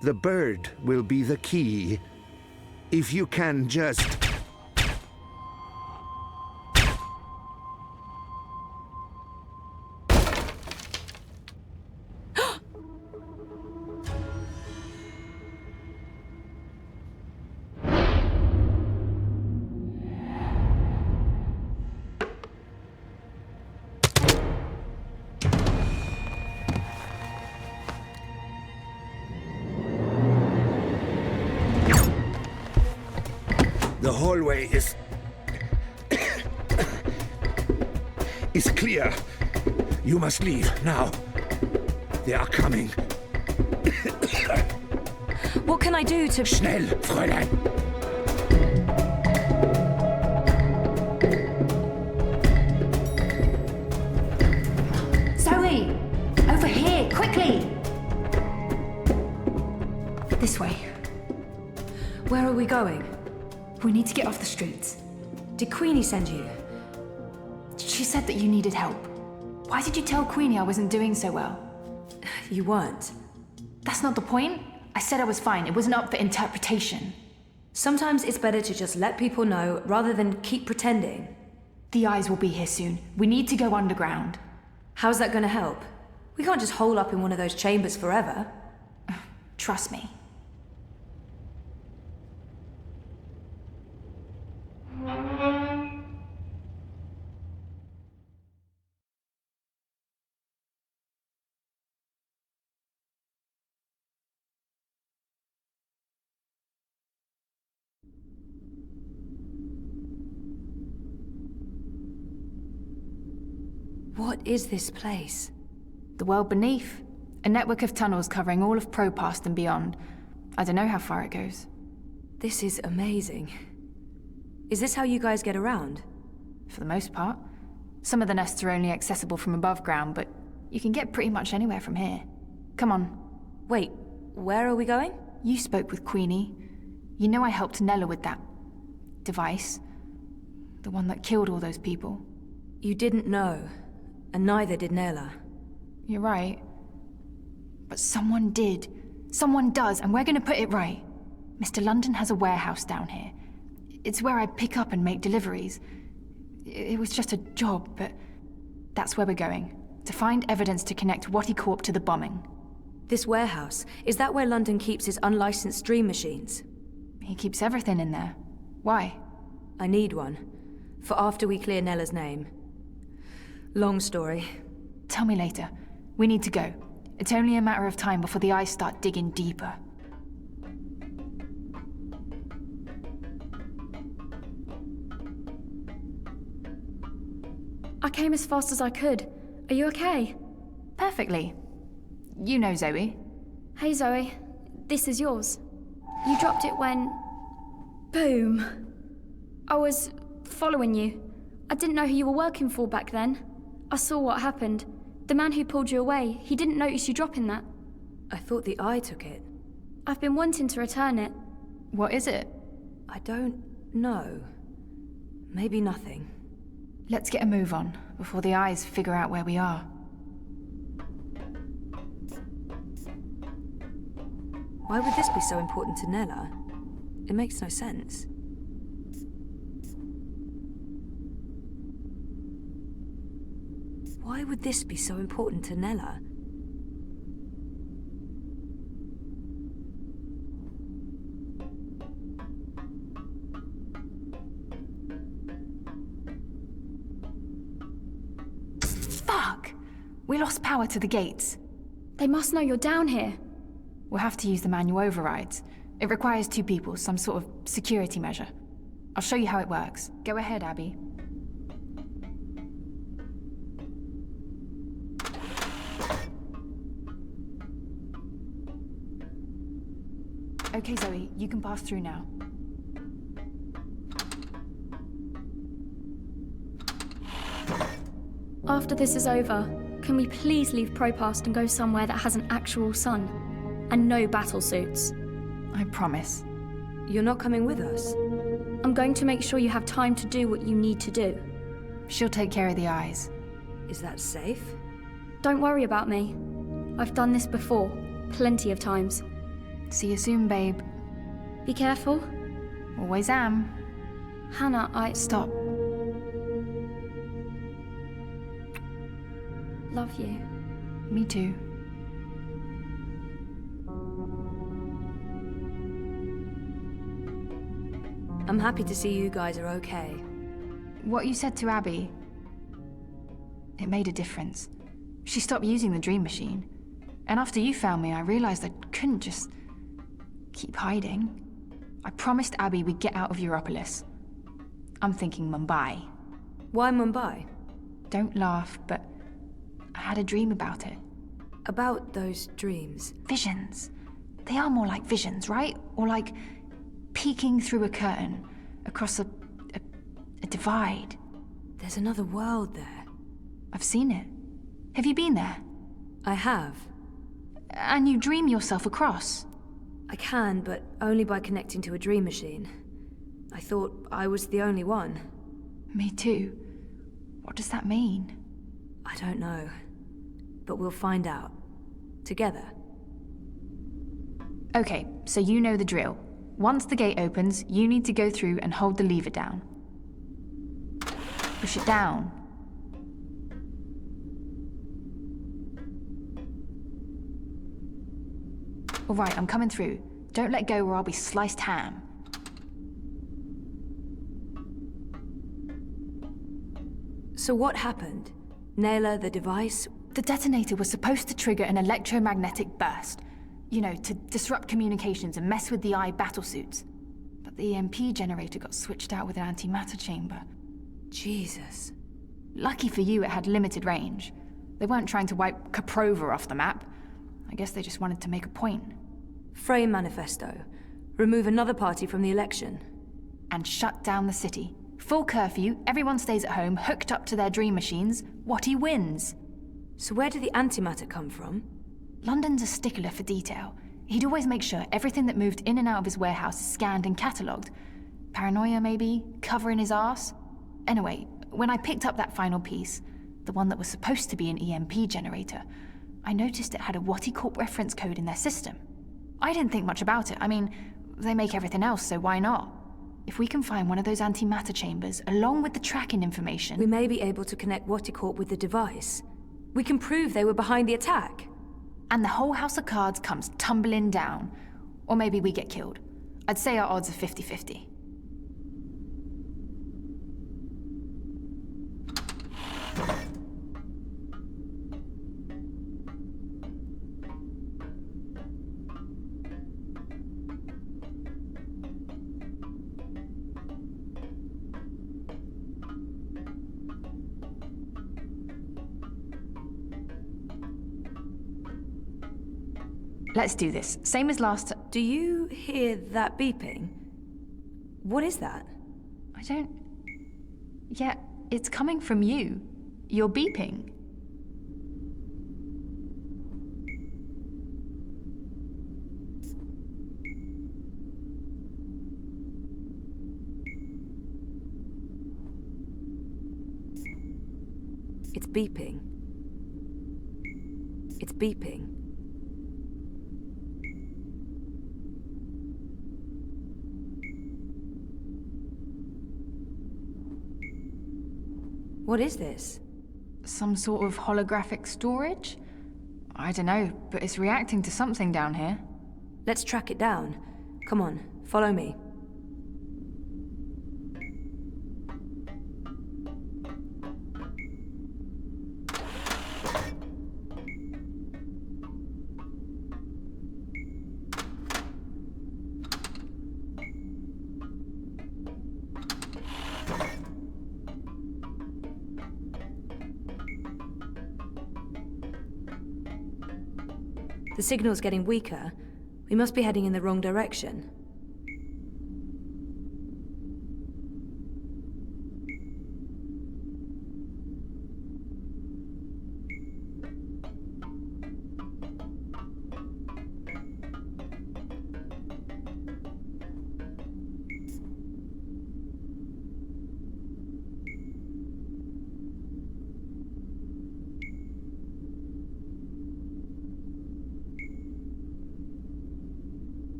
The bird will be the key. If you can just... The hallway is clear. You must leave now. They are coming. What can I do to... Schnell, Fräulein. Zoe! Over here, quickly! This way. Where are we going? We need to get off the streets. Did Queenie send you? She said that you needed help. Why did you tell Queenie I wasn't doing so well? You weren't. That's not the point. I said I was fine. It wasn't up for interpretation. Sometimes it's better to just let people know rather than keep pretending. The eyes will be here soon. We need to go underground. How's that going to help? We can't just hole up in one of those chambers forever. Trust me. What is this place? The world beneath. A network of tunnels covering all of Propast and beyond. I don't know how far it goes. This is amazing. Is this how you guys get around? For the most part. Some of the nests are only accessible from above ground, but you can get pretty much anywhere from here. Come on. Wait, where are we going? You spoke with Queenie. You know I helped Nella with that device. The one that killed all those people. You didn't know, and neither did Nella. You're right. But someone did. Someone does, and we're gonna put it right. Mr. London has a warehouse down here. It's where I pick up and make deliveries. It was just a job, but that's where we're going. To find evidence to connect Wattie Corp to the bombing. This warehouse, is that where London keeps his unlicensed dream machines? He keeps everything in there. Why? I need one. For after we clear Nella's name. Long story. Tell me later. We need to go. It's only a matter of time before the eyes start digging deeper. I came as fast as I could. Are you okay? Perfectly. You know Zoe. Hey Zoe, this is yours. You dropped it when... Boom. I was following you. I didn't know who you were working for back then. I saw what happened. The man who pulled you away, he didn't notice you dropping that. I thought the eye took it. I've been wanting to return it. What is it? I don't know. Maybe nothing. Let's get a move on, before the eyes figure out where we are. Why would this be so important to Nella? It makes no sense. Why would this be so important to Nella? Fuck! We lost power to the gates. They must know you're down here. We'll have to use the manual overrides. It requires 2 people, some sort of security measure. I'll show you how it works. Go ahead, Abby. Okay, Zoe, you can pass through now. After this is over, can we please leave Propast and go somewhere that has an actual sun? And no battle suits. I promise. You're not coming with us? I'm going to make sure you have time to do what you need to do. She'll take care of the eyes. Is that safe? Don't worry about me. I've done this before, plenty of times. See you soon, babe. Be careful. Always am. Hannah, Stop. Love you. Me too. I'm happy to see you guys are okay. What you said to Abby, it made a difference. She stopped using the dream machine. And after you found me, I realized I couldn't just keep hiding. I promised Abby we'd get out of Europolis. I'm thinking Mumbai. Why Mumbai? Don't laugh, but I had a dream about it. About those dreams? Visions. They are more like visions, right? Or like peeking through a curtain across a divide. There's another world there. I've seen it. Have you been there? I have. And you dream yourself across? I can, but only by connecting to a dream machine. I thought I was the only one. Me too. What does that mean? I don't know. But we'll find out. Together. Okay, so you know the drill. Once the gate opens, you need to go through and hold the lever down. Push it down. All right, I'm coming through. Don't let go or I'll be sliced ham. So what happened? Naylor, the device? The detonator was supposed to trigger an electromagnetic burst. You know, to disrupt communications and mess with the eye battlesuits. But the EMP generator got switched out with an antimatter chamber. Jesus. Lucky for you, it had limited range. They weren't trying to wipe Caprova off the map. I guess they just wanted to make a point. Frame manifesto. Remove another party from the election. And shut down the city. Full curfew, everyone stays at home, hooked up to their dream machines. Watty wins. So where did the antimatter come from? London's a stickler for detail. He'd always make sure everything that moved in and out of his warehouse is scanned and catalogued. Paranoia, maybe? Covering his arse? Anyway, when I picked up that final piece, the one that was supposed to be an EMP generator, I noticed it had a Watty Corp reference code in their system. I didn't think much about it. I mean, they make everything else, so why not? If we can find one of those antimatter chambers, along with the tracking information... We may be able to connect Watty Corp with the device. We can prove they were behind the attack. And the whole house of cards comes tumbling down. Or maybe we get killed. I'd say our odds are 50-50. Let's do this. Same as last time. Do you hear that beeping? What is that? I don't... Yeah, it's coming from you. You're beeping. It's beeping. It's beeping. What is this? Some sort of holographic storage? I don't know, but it's reacting to something down here. Let's track it down. Come on, follow me. The signal's getting weaker. We must be heading in the wrong direction.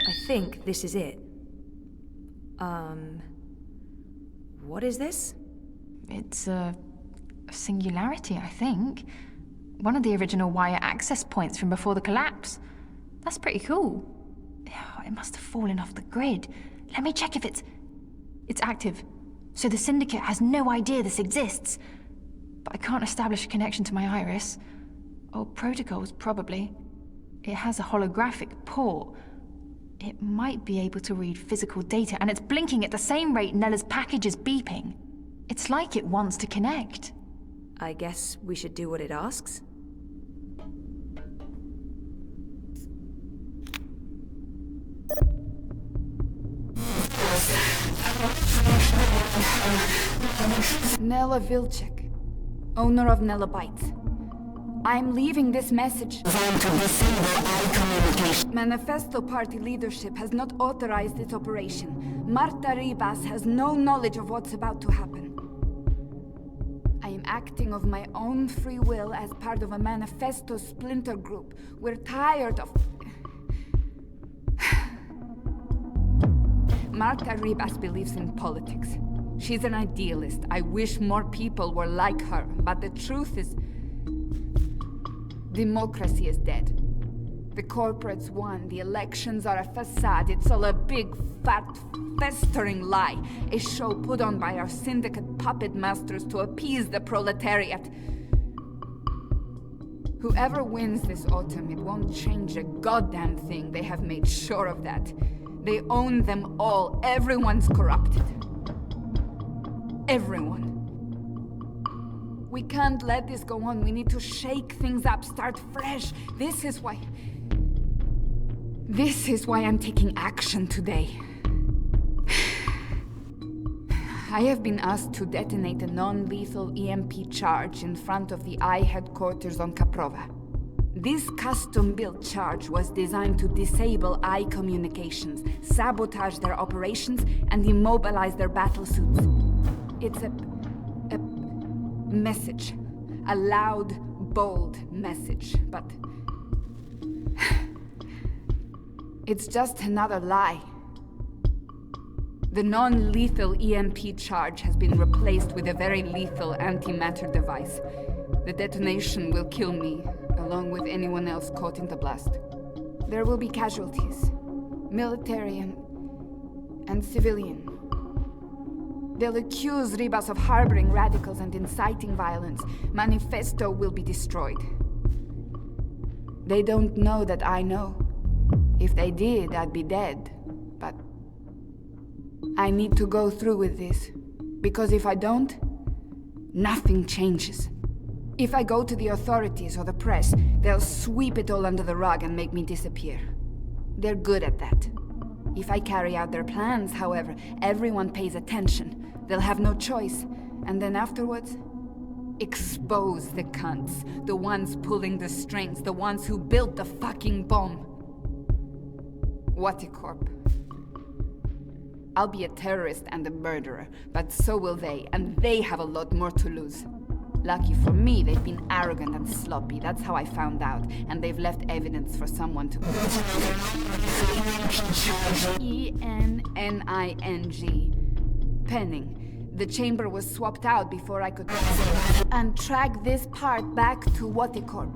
I think this is it. What is this? It's a singularity, I think. One of the original wire access points from before the collapse. That's pretty cool. Oh, it must have fallen off the grid. Let me check if it's active. So the Syndicate has no idea this exists. But I can't establish a connection to my iris. Old protocols, probably. It has a holographic port. It might be able to read physical data, and it's blinking at the same rate Nella's package is beeping. It's like it wants to connect. I guess we should do what it asks. Nella Vilcek, owner of Nella Bytes. I'm leaving this message. Manifesto Party leadership has not authorized this operation. Marta Ribas has no knowledge of what's about to happen. I am acting of my own free will as part of a Manifesto splinter group. We're tired of... Marta Ribas believes in politics. She's an idealist. I wish more people were like her, but the truth is... democracy is dead. The corporates won, the elections are a facade, it's all a big, fat, festering lie. A show put on by our syndicate puppet masters to appease the proletariat. Whoever wins this autumn, it won't change a goddamn thing. They have made sure of that. They own them all. Everyone's corrupted. Everyone. We can't let this go on. We need to shake things up, start fresh. This is why I'm taking action today. I have been asked to detonate a non-lethal EMP charge in front of the I headquarters on Caprova. This custom-built charge was designed to disable I communications, sabotage their operations, and immobilize their battlesuits. It's a message. A loud, bold message, but... it's just another lie. The non-lethal EMP charge has been replaced with a very lethal antimatter device. The detonation will kill me, along with anyone else caught in the blast. There will be casualties, military and civilian. They'll accuse Ribas of harboring radicals and inciting violence. Manifesto will be destroyed. They don't know that I know. If they did, I'd be dead. But I need to go through with this. Because if I don't, nothing changes. If I go to the authorities or the press, they'll sweep it all under the rug and make me disappear. They're good at that. If I carry out their plans, however, everyone pays attention. They'll have no choice. And then afterwards, expose the cunts. The ones pulling the strings, the ones who built the fucking bomb. Waticorp. I'll be a terrorist and a murderer, but so will they, and they have a lot more to lose. Lucky for me, they've been arrogant and sloppy. That's how I found out. And they've left evidence for someone to... E-N-N-I-N-G. Penning. The chamber was swapped out before I could... and track this part back to Waticorp.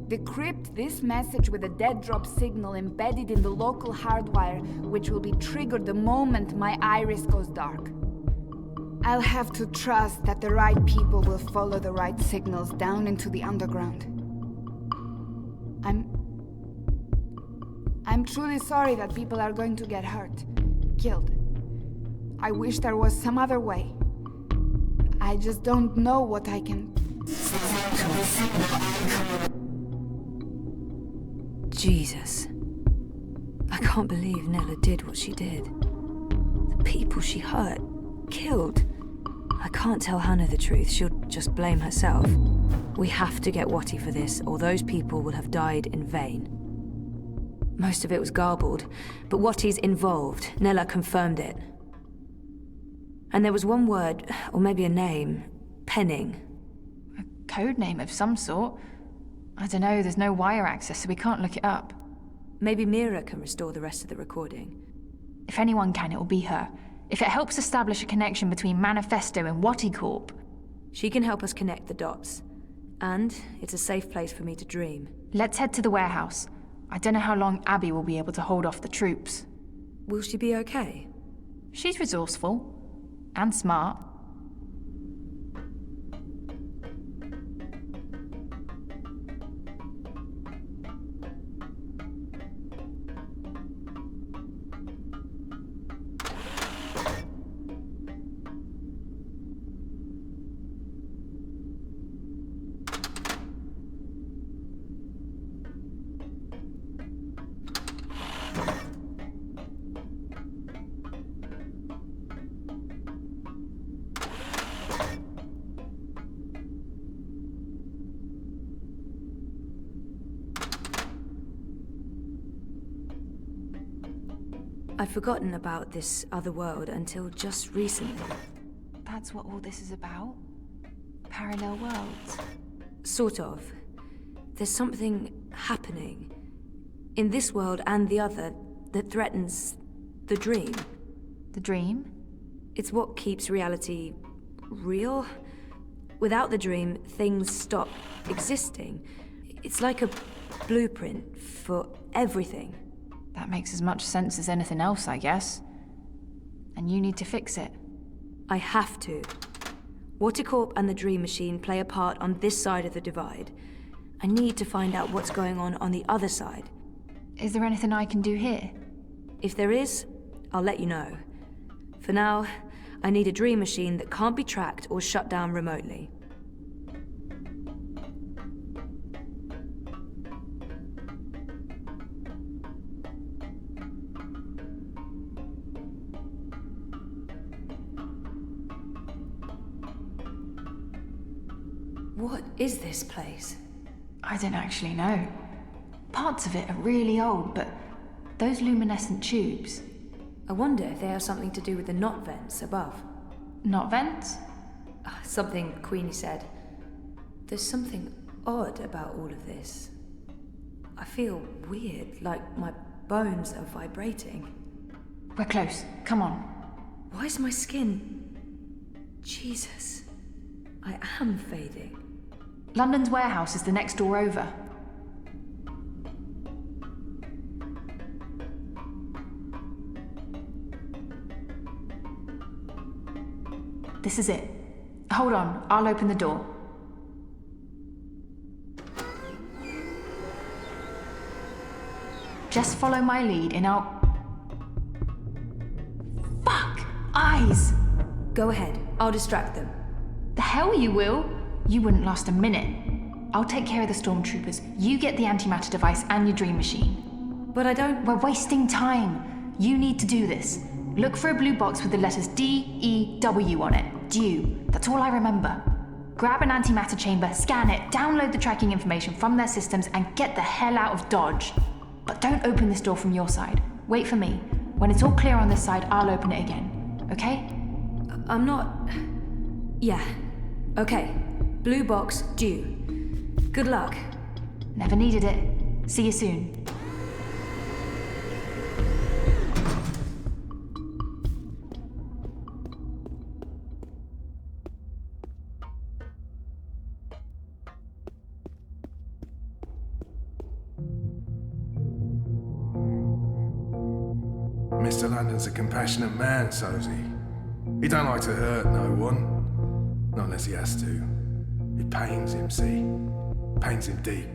Decrypt this message with a dead drop signal embedded in the local hardwire, which will be triggered the moment my iris goes dark. I'll have to trust that the right people will follow the right signals down into the underground. I'm truly sorry that people are going to get hurt, killed. I wish there was some other way. I just don't know what I can... Jesus. I can't believe Nella did what she did. The people she hurt, killed. I can't tell Hannah the truth. She'll just blame herself. We have to get Watty for this, or those people will have died in vain. Most of it was garbled, but Watty's involved. Nella confirmed it. And there was one word, or maybe a name. Penning. A code name of some sort. I don't know, there's no wire access, so we can't look it up. Maybe Mira can restore the rest of the recording. If anyone can, it'll be her. If it helps establish a connection between Manifesto and Waticorp. She can help us connect the dots. And it's a safe place for me to dream. Let's head to the warehouse. I don't know how long Abby will be able to hold off the troops. Will she be okay? She's resourceful. And smart. I'd forgotten about this other world until just recently. That's what all this is about? Parallel worlds? Sort of. There's something happening in this world and the other that threatens the dream. The dream? It's what keeps reality real. Without the dream, things stop existing. It's like a blueprint for everything. That makes as much sense as anything else, I guess. And you need to fix it. I have to. Waticorp and the Dream Machine play a part on this side of the divide. I need to find out what's going on the other side. Is there anything I can do here? If there is, I'll let you know. For now, I need a Dream Machine that can't be tracked or shut down remotely. What is this place? I don't actually know. Parts of it are really old, but those luminescent tubes... I wonder if they have something to do with the knot vents above. Knot vents? Something Queenie said. There's something odd about all of this. I feel weird, like my bones are vibrating. We're close. Come on. Why is my skin... Jesus. I am fading. London's warehouse is the next door over. This is it. Hold on, I'll open the door. Just follow my lead and I'll... Fuck! Eyes! Go ahead, I'll distract them. The hell you will? You wouldn't last a minute. I'll take care of the stormtroopers. You get the antimatter device and your dream machine. But I don't... We're wasting time. You need to do this. Look for a blue box with the letters D-E-W on it. Dew. That's all I remember. Grab an antimatter chamber, scan it, download the tracking information from their systems, and get the hell out of Dodge. But don't open this door from your side. Wait for me. When it's all clear on this side, I'll open it again. Okay? I'm not... Yeah. Okay. Blue box, due. Good luck. Never needed it. See you soon. Mr. Landon's a compassionate man, Sosie. He don't like to hurt no one. Not unless he has to. It pains him, see? Pains him deep.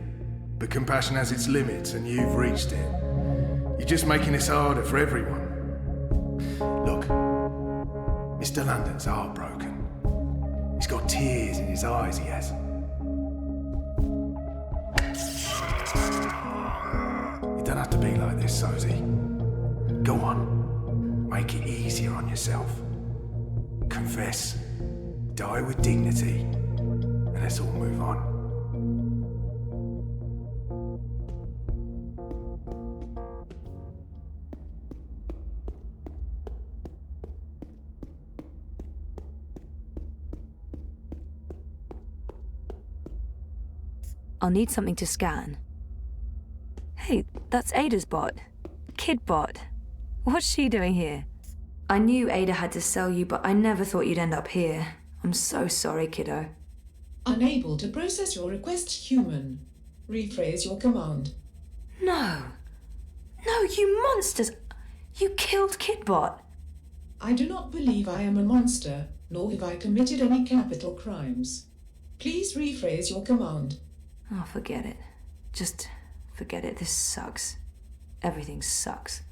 But compassion has its limits, and you've reached it. You're just making this harder for everyone. Look, Mr. Landon's heartbroken. He's got tears in his eyes, he has. You don't have to be like this, Sosie. Go on. Make it easier on yourself. Confess. Die with dignity. And let's all move on. I'll need something to scan. Hey, that's Ada's bot. Kid bot. What's she doing here? I knew Ada had to sell you, but I never thought you'd end up here. I'm so sorry, kiddo. Unable to process your request, human. Rephrase your command. No. No, you monsters! You killed Kidbot. I do not believe I am a monster, nor have I committed any capital crimes. Please rephrase your command. Oh, forget it. Just forget it. This sucks. Everything sucks.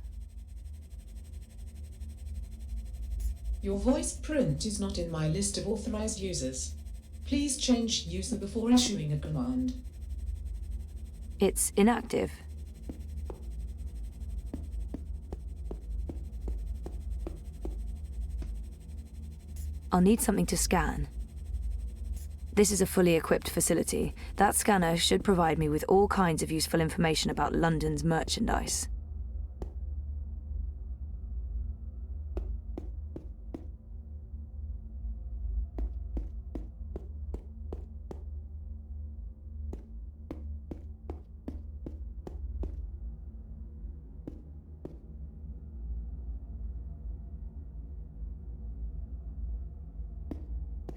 Your voice print is not in my list of authorized users. Please change user before issuing a command. It's inactive. I'll need something to scan. This is a fully equipped facility. That scanner should provide me with all kinds of useful information about London's merchandise.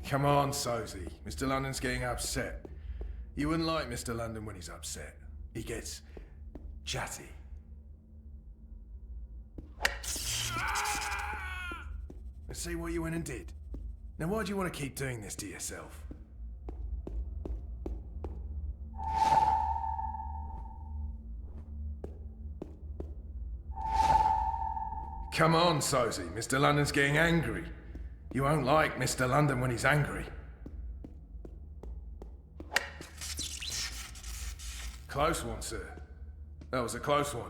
Come on, Sosie. Mr. London's getting upset. You wouldn't like Mr. London when he's upset. He gets chatty. Let's see what you went and did. Now, why do you want to keep doing this to yourself? Come on, Sosie. Mr. London's getting angry. You won't like Mr. London when he's angry. Close one, sir. That was a close one.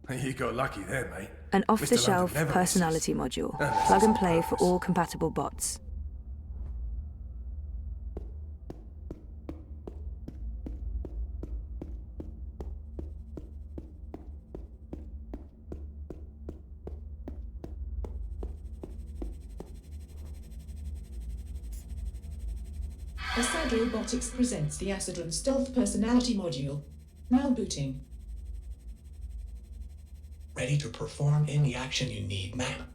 You got lucky there, mate. An off-the-shelf personality module. Plug and play for all compatible bots. Assad Robotics presents the Acidron Stealth Personality Module. Now booting. Ready to perform any action you need, ma'am.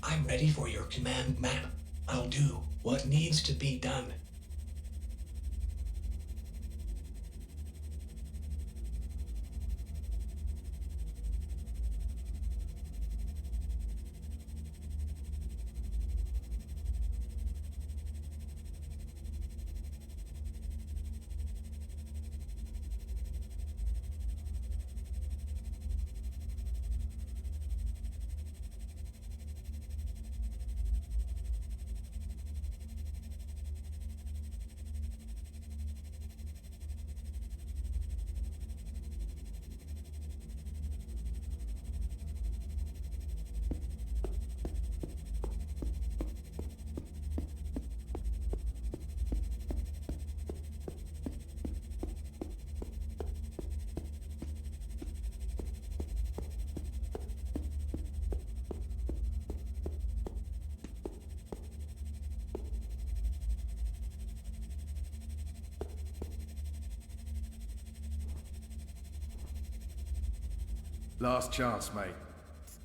I'm ready for your command, ma'am. I'll do what needs to be done. Last chance, mate.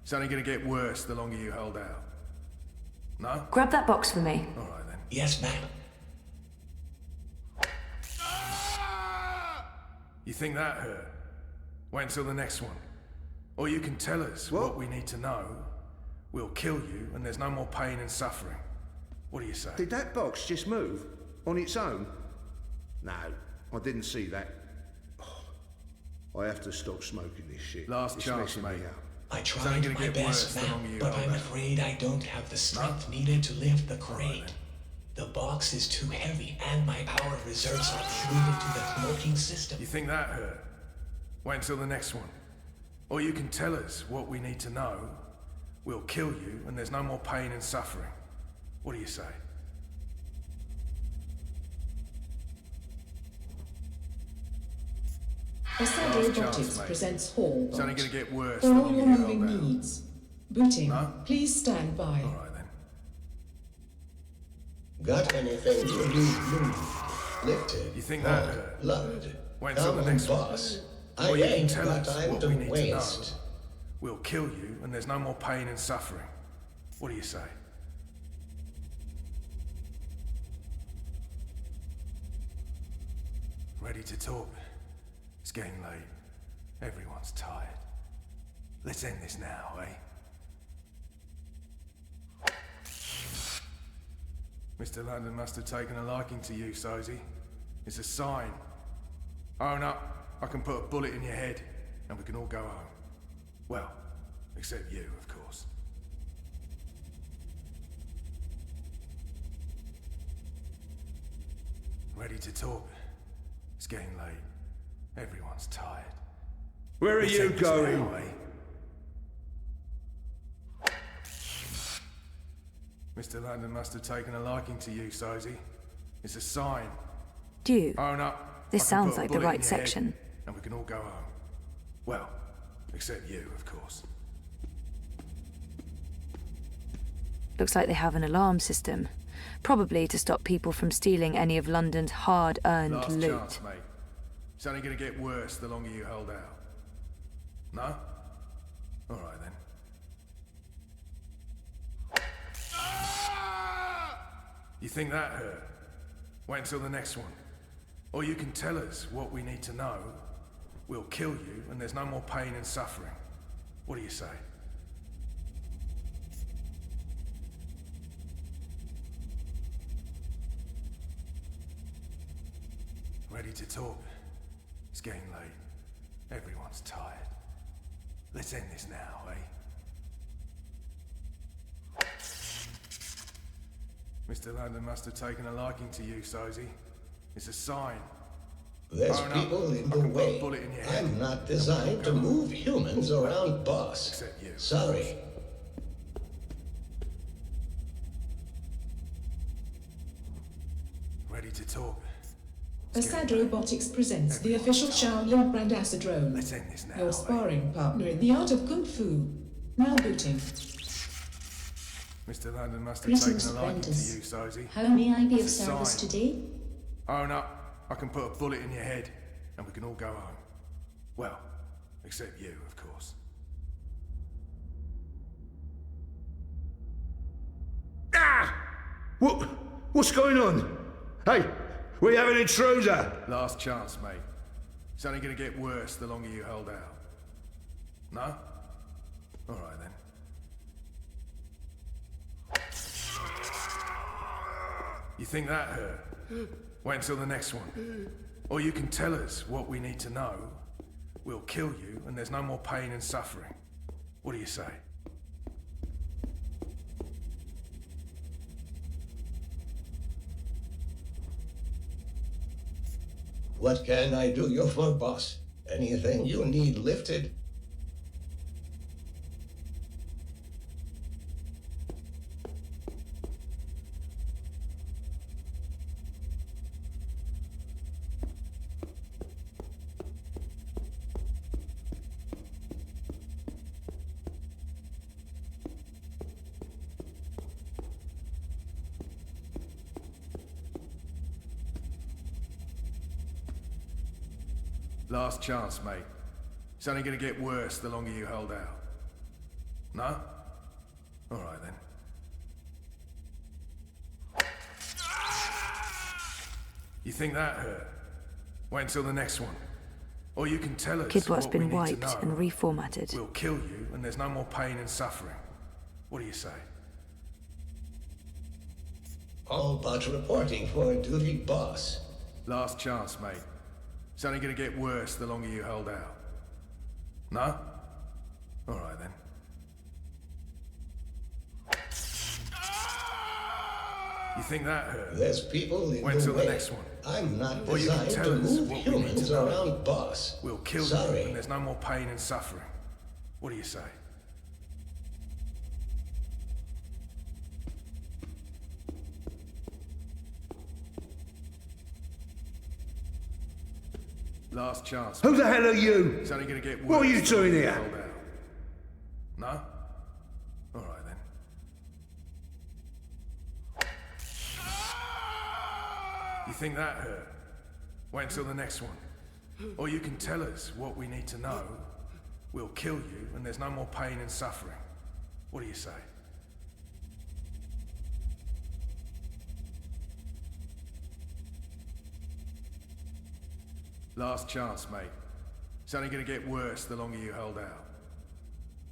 It's only gonna get worse the longer you hold out. No? Grab that box for me. All right then. Yes, ma'am. You think that hurt? Wait until the next one. Or you can tell us what we need to know. We'll kill you, and there's no more pain and suffering. What do you say? Did that box just move? On its own? No, I didn't see that. Oh, I have to stop smoking this shit. Last It's chance, messing me mate. up. I tried my best, ma'am, but I'm afraid I don't have the strength needed to lift the crate. The box is too heavy, and my power reserves are rooted to the smoking system. You think that hurt? Wait until the next one. Or you can tell us what we need to know. We'll kill you, and there's no more pain and suffering. What do you say? Assad Robotics presents Hall. It's only gonna get worse For the all longer your you hold moving out. needs. Booting. No? Please stand by. All right then. Got anything to lose? Lifted. You think that hurt? Blood. Wait until the Come on, next one. boss. I Or you can ain't tell got us time what to we need to know. waste. We'll kill you, and there's no more pain and suffering. What do you say? Ready to talk? It's getting late. Everyone's tired. Let's end this now, eh? Mr. London must have taken a liking to you, Sozy. It's a sign. Own up, I can put a bullet in your head, and we can all go home. Well, except you, of course. Ready to talk? It's getting late. Everyone's tired. Where are Let's you end this going? now, eh? Mr. London must have taken a liking to you, Sozy. It's a sign. Do you? Own up. This I can sounds put a like the bullet in right your section. head, and we can all go home. Well, except you, of course. Looks like they have an alarm system. Probably to stop people from stealing any of London's hard-earned Last loot. chance, mate. It's only gonna get worse the longer you hold out. No? All right then. You think that hurt? Wait until the next one. Or you can tell us what we need to know. We'll kill you, and there's no more pain and suffering. What do you say? Ready to talk? It's getting late. Everyone's tired. Let's end this now, eh? Mr. London must have taken a liking to you, Sozy. It's a sign. There's people in the way. I'm not designed to move humans around, boss. Except you. Sorry. Ready to talk? Assad Robotics presents the official Shaolin brand Asadrone. Let's end this now. Your sparring partner in the art of Kung Fu. Now booting. Mr. London must have Greetings, taken a liking to you, apprentice. Sozy. How may I be of It's a service sign. today? Own up. I can put a bullet in your head, and we can all go home. Well, except you, of course. What's going on? Hey, we have an intruder! Last chance, mate. It's only gonna get worse the longer you hold out. No? Alright then. You think that hurt? Wait until the next one. Or you can tell us what we need to know. We'll kill you, and there's no more pain and suffering. What do you say? What can I do you for, boss? Anything you need lifted? Last chance, mate. It's only gonna get worse the longer you hold out. No? Alright then. You think that hurt? Wait until the next one. Or you can tell us Kidwatt's what we been need wiped to know. and reformatted. We'll kill you, and there's no more pain and suffering. What do you say? All but reporting for duty, boss. Last chance, mate. It's only gonna get worse the longer you hold out. No? Alright then. You think that hurt? There's people in Wait the till way. the next one. I'm not Or you can designed tell to us move what we need humans to know. around, boss. We'll kill you, Sorry. and there's no more pain and suffering. What do you say? Last chance. Who the hell are you? It's only gonna get worse. What are you the doing longer here? hold out. No? Alright then. You think that hurt? Wait until the next one. Or you can tell us what we need to know. We'll kill you, and there's no more pain and suffering. What do you say? Last chance, mate. It's only gonna get worse the longer you hold out.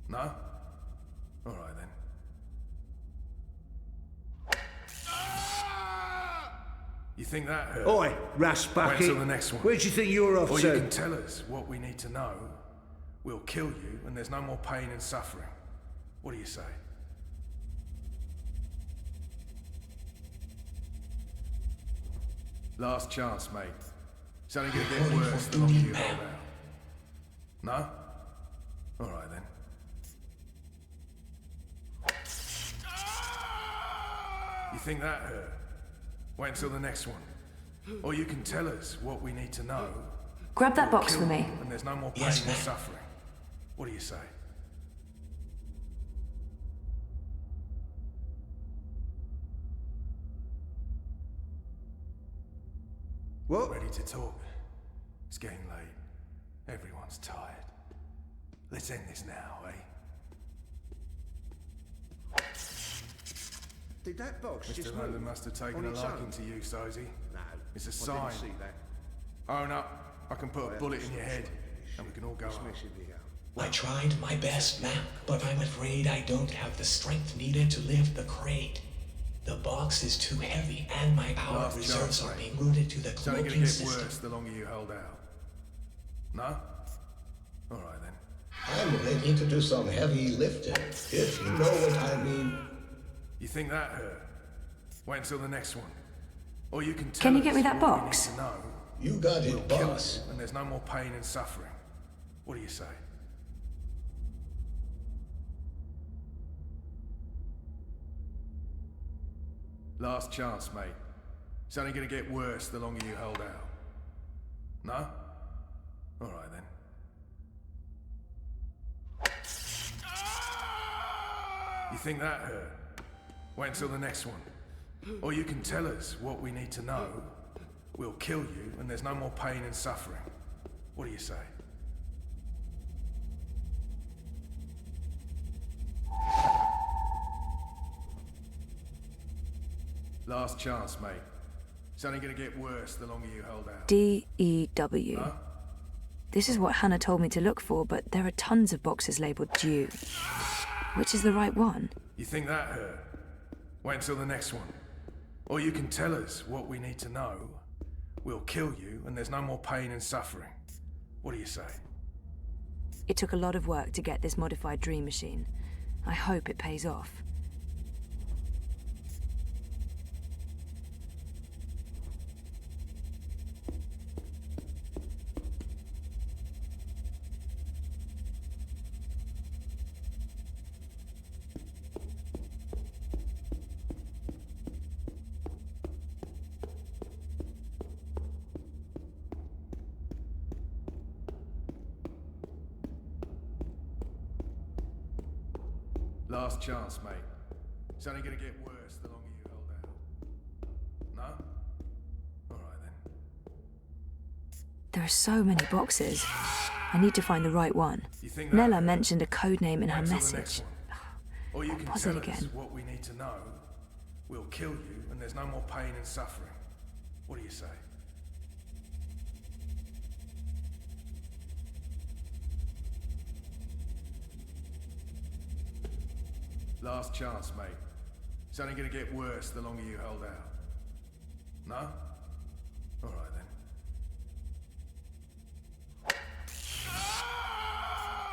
No? Alright then. You think that hurt? Oi, Wait Raspucky. until the next one. Where do you think you're off Or to? you can tell us what we need to know. We'll kill you, and there's no more pain and suffering. What do you say? Last chance, mate. It's only gonna get worse the longer you hold out. No? Alright then. You think that hurt? Wait until the next one. Or you can tell us what we need to know. Grab that We'll box kill for me. you, and there's no more pain Yes, and ma'am. suffering. What do you say? What? Ready to talk? It's getting late. Everyone's tired. Let's end this now, eh? Did that box just Mr. move? London must have taken On a its liking own? to you, Sozy. No, It's a I sign. didn't see that. Own up. I can put a bullet in your head, and we can all go home. I tried my best, ma'am, but I'm afraid I don't have the strength needed to lift the crate. The box is too heavy, and my power Last reserves chance, are mate. being routed to the It's only cloaking gonna get system. worse the longer you hold out. No? Alright then. I'm ready to do some heavy lifting, if you know what I mean. You think that hurt? Wait until the next one. Or you can tell Can you us get me that what we box? need to know. You got it, We'll kill boss. you, and there's no more pain and suffering. What do you say? Last chance, mate. It's only gonna get worse the longer you hold out. No? Alright then. You think that hurt? Wait until the next one. Or you can tell us what we need to know. We'll kill you, and there's no more pain and suffering. What do you say? Last chance, mate. It's only gonna get worse the longer you hold out. D-E-W. Huh? This is what Hannah told me to look for, but there are tons of boxes labeled due. Which is the right one? You think that hurt? Wait until the next one. Or you can tell us what we need to know. We'll kill you, and there's no more pain and suffering. What do you say? It took a lot of work to get this modified dream machine. I hope it pays off. Last chance, mate. It's only gonna get worse the longer you hold out. No? Alright then. There are so many boxes. I need to find the right one. You think that Nella hurt? mentioned a code name in her Wait till the next message. one. Or you can Pause tell it us again. what we need to know. We'll kill you, and there's no more pain and suffering. What do you say? Last chance, mate. It's only gonna get worse the longer you hold out. No? Alright then.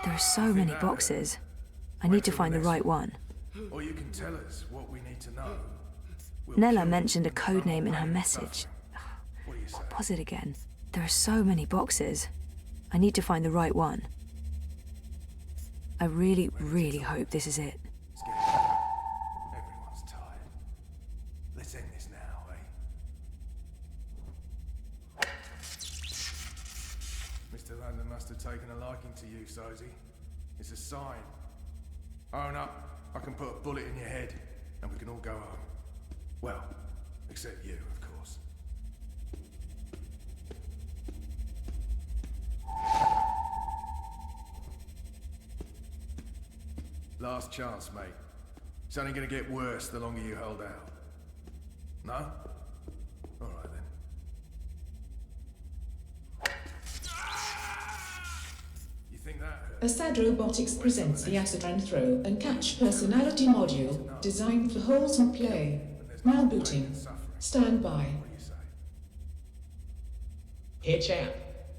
There are so many boxes. I need to find the right one. Or you can tell us what we need to know. Nella mentioned a code name in her message. Pause it again. There are so many boxes. I need to find the right one. I really, really hope this is it. Everyone's tired. Let's end this now, eh? Mr. London must have taken a liking to you, Sosie. It's a sign. Own up, I can put a bullet in your head, and we can all go home. Well, except you, of course. Last chance, mate. It's only gonna get worse the longer you hold out. No? Alright then. You think that hurt? Assad Robotics presents the Acid and Throw and Catch personality module designed for wholesome play. Now booting. Stand by. Hey champ,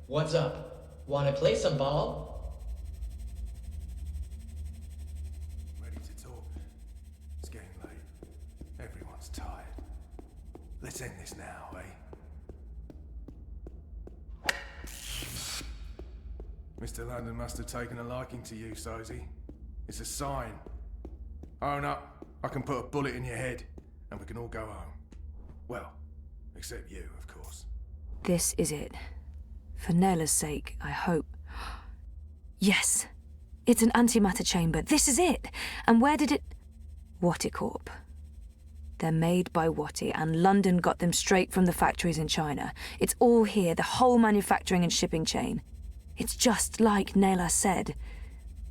what's up? Wanna play some ball? Ready to talk? It's getting late. Everyone's tired. Let's end this now, eh? Mr. London must have taken a liking to you, Sosie. It's a sign. Own up, I can put a bullet in your head, and we can all go home. Well, except you, of course. This is it. For Nella's sake, I hope. Yes! It's an antimatter chamber. This is it! And where did it... Watticorp. They're made by Watti, and London got them straight from the factories in China. It's all here, the whole manufacturing and shipping chain. It's just like Nella said.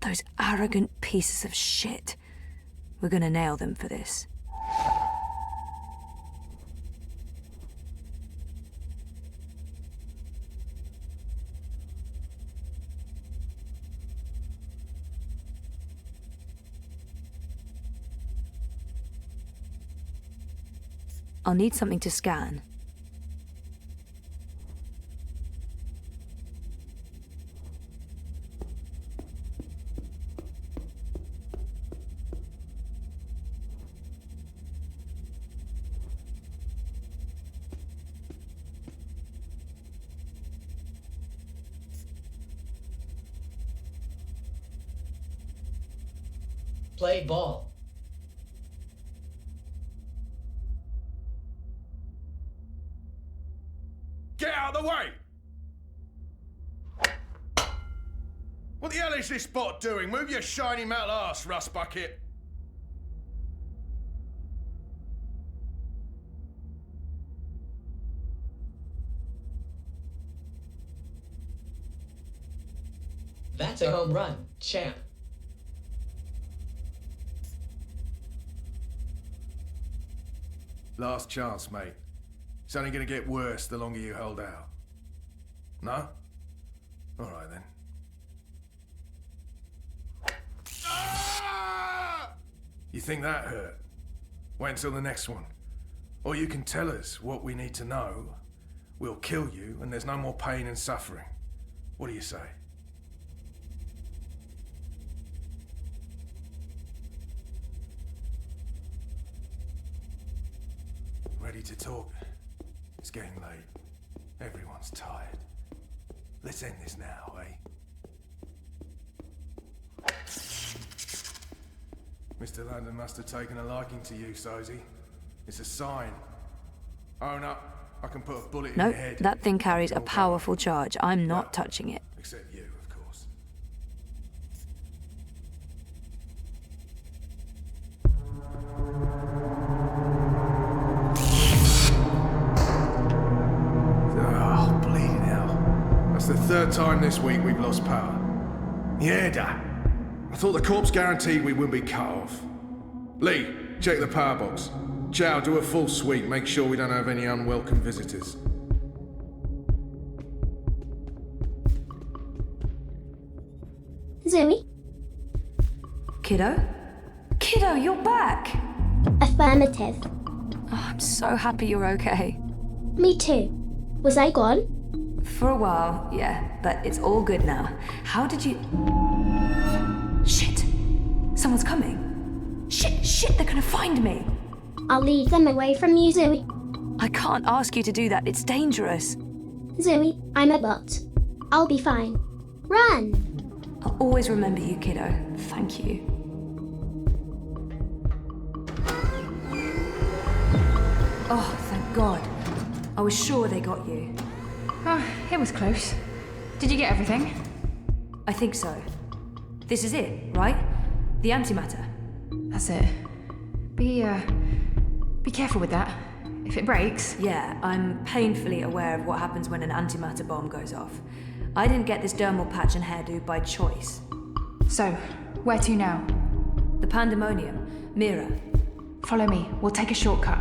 Those arrogant pieces of shit. We're gonna nail them for this. I'll need something to scan. Play ball. Get out of the way! What the hell is this bot doing? Move your shiny metal ass, rust bucket! That's a home run, champ. Last chance, mate. It's only gonna get worse the longer you hold out. No? All right, then. Ah! You think that hurt? Wait until the next one. Or you can tell us what we need to know. We'll kill you, and there's no more pain and suffering. What do you say? Ready to talk? It's getting late. Everyone's tired. Let's end this now, eh? Mr. London must have taken a liking to you, Sozy. It's a sign. Own up. I can put a bullet in Nope, your head. that thing carries a powerful charge. I'm not touching it. Except you, of course. Oh, bleeding hell. That's the third time this week we've lost power. Yeah, I thought the corpse guaranteed we wouldn't be cut off. Lee, check the power box. Chow, do a full sweep. Make sure we don't have any unwelcome visitors. Zoe? Kiddo? Kiddo, you're back! Affirmative. Oh, I'm so happy you're okay. Me too. Was I gone? For a while, yeah, but it's all good now. How did you... Shit! Someone's coming. Shit, they're gonna find me! I'll lead them away from you, Zoe. I can't ask you to do that, it's dangerous. Zoe, I'm a bot. I'll be fine. Run! I'll always remember you, kiddo. Thank you. Oh, thank God. I was sure they got you. Oh, it was close. Did you get everything? I think so. This is it, right? The antimatter. That's it. Be careful with that. If it breaks... Yeah, I'm painfully aware of what happens when an antimatter bomb goes off. I didn't get this dermal patch and hairdo by choice. So, where to now? The Pandemonium. Mira. Follow me. We'll take a shortcut.